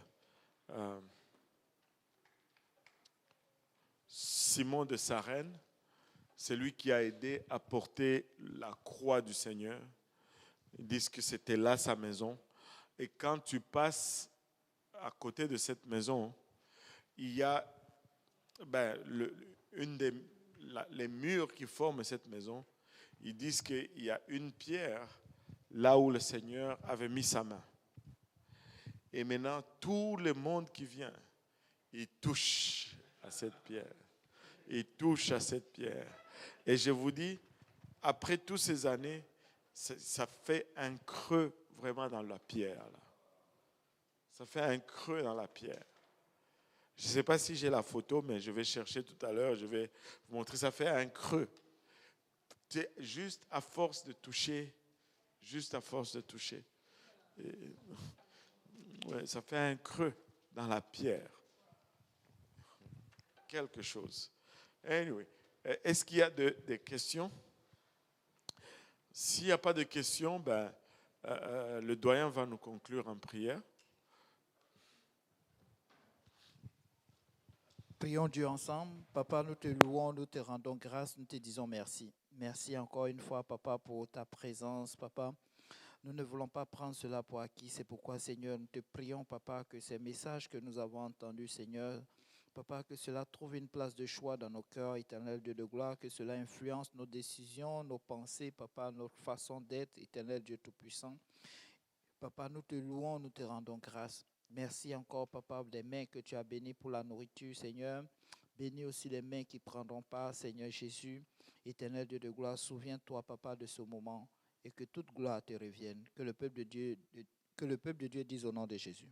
Simon de Sarène, c'est lui qui a aidé à porter la croix du Seigneur. Ils disent que c'était là sa maison. Et quand tu passes à côté de cette maison, il y a les murs qui forment cette maison. Ils disent qu'il y a une pierre là où le Seigneur avait mis sa main. Et maintenant, tout le monde qui vient, il touche à cette pierre. Il touche à cette pierre. Et je vous dis, après toutes ces années, ça fait un creux vraiment dans la pierre. Là. Ça fait un creux dans la pierre. Je ne sais pas si j'ai la photo, mais je vais chercher tout à l'heure. Je vais vous montrer. Ça fait un creux. C'est juste à force de toucher. Juste à force de toucher. Ouais, ça fait un creux dans la pierre. Quelque chose. Anyway, est-ce qu'il y a des questions? S'il n'y a pas de questions, le doyen va nous conclure en prière. Prions Dieu ensemble. Papa, nous te louons, nous te rendons grâce, nous te disons merci. Merci encore une fois, Papa, pour ta présence, Papa. Nous ne voulons pas prendre cela pour acquis. C'est pourquoi, Seigneur, nous te prions, Papa, que ces messages que nous avons entendus, Seigneur, Papa, que cela trouve une place de choix dans nos cœurs, éternel Dieu de gloire, que cela influence nos décisions, nos pensées, Papa, notre façon d'être, éternel Dieu Tout-Puissant. Papa, nous te louons, nous te rendons grâce. Merci encore, Papa, des mains que tu as bénies pour la nourriture, Seigneur. Bénis aussi les mains qui prendront part, Seigneur Jésus. Éternel Dieu de gloire, souviens-toi, Papa, de ce moment et que toute gloire te revienne. Que le peuple de Dieu dise au nom de Jésus.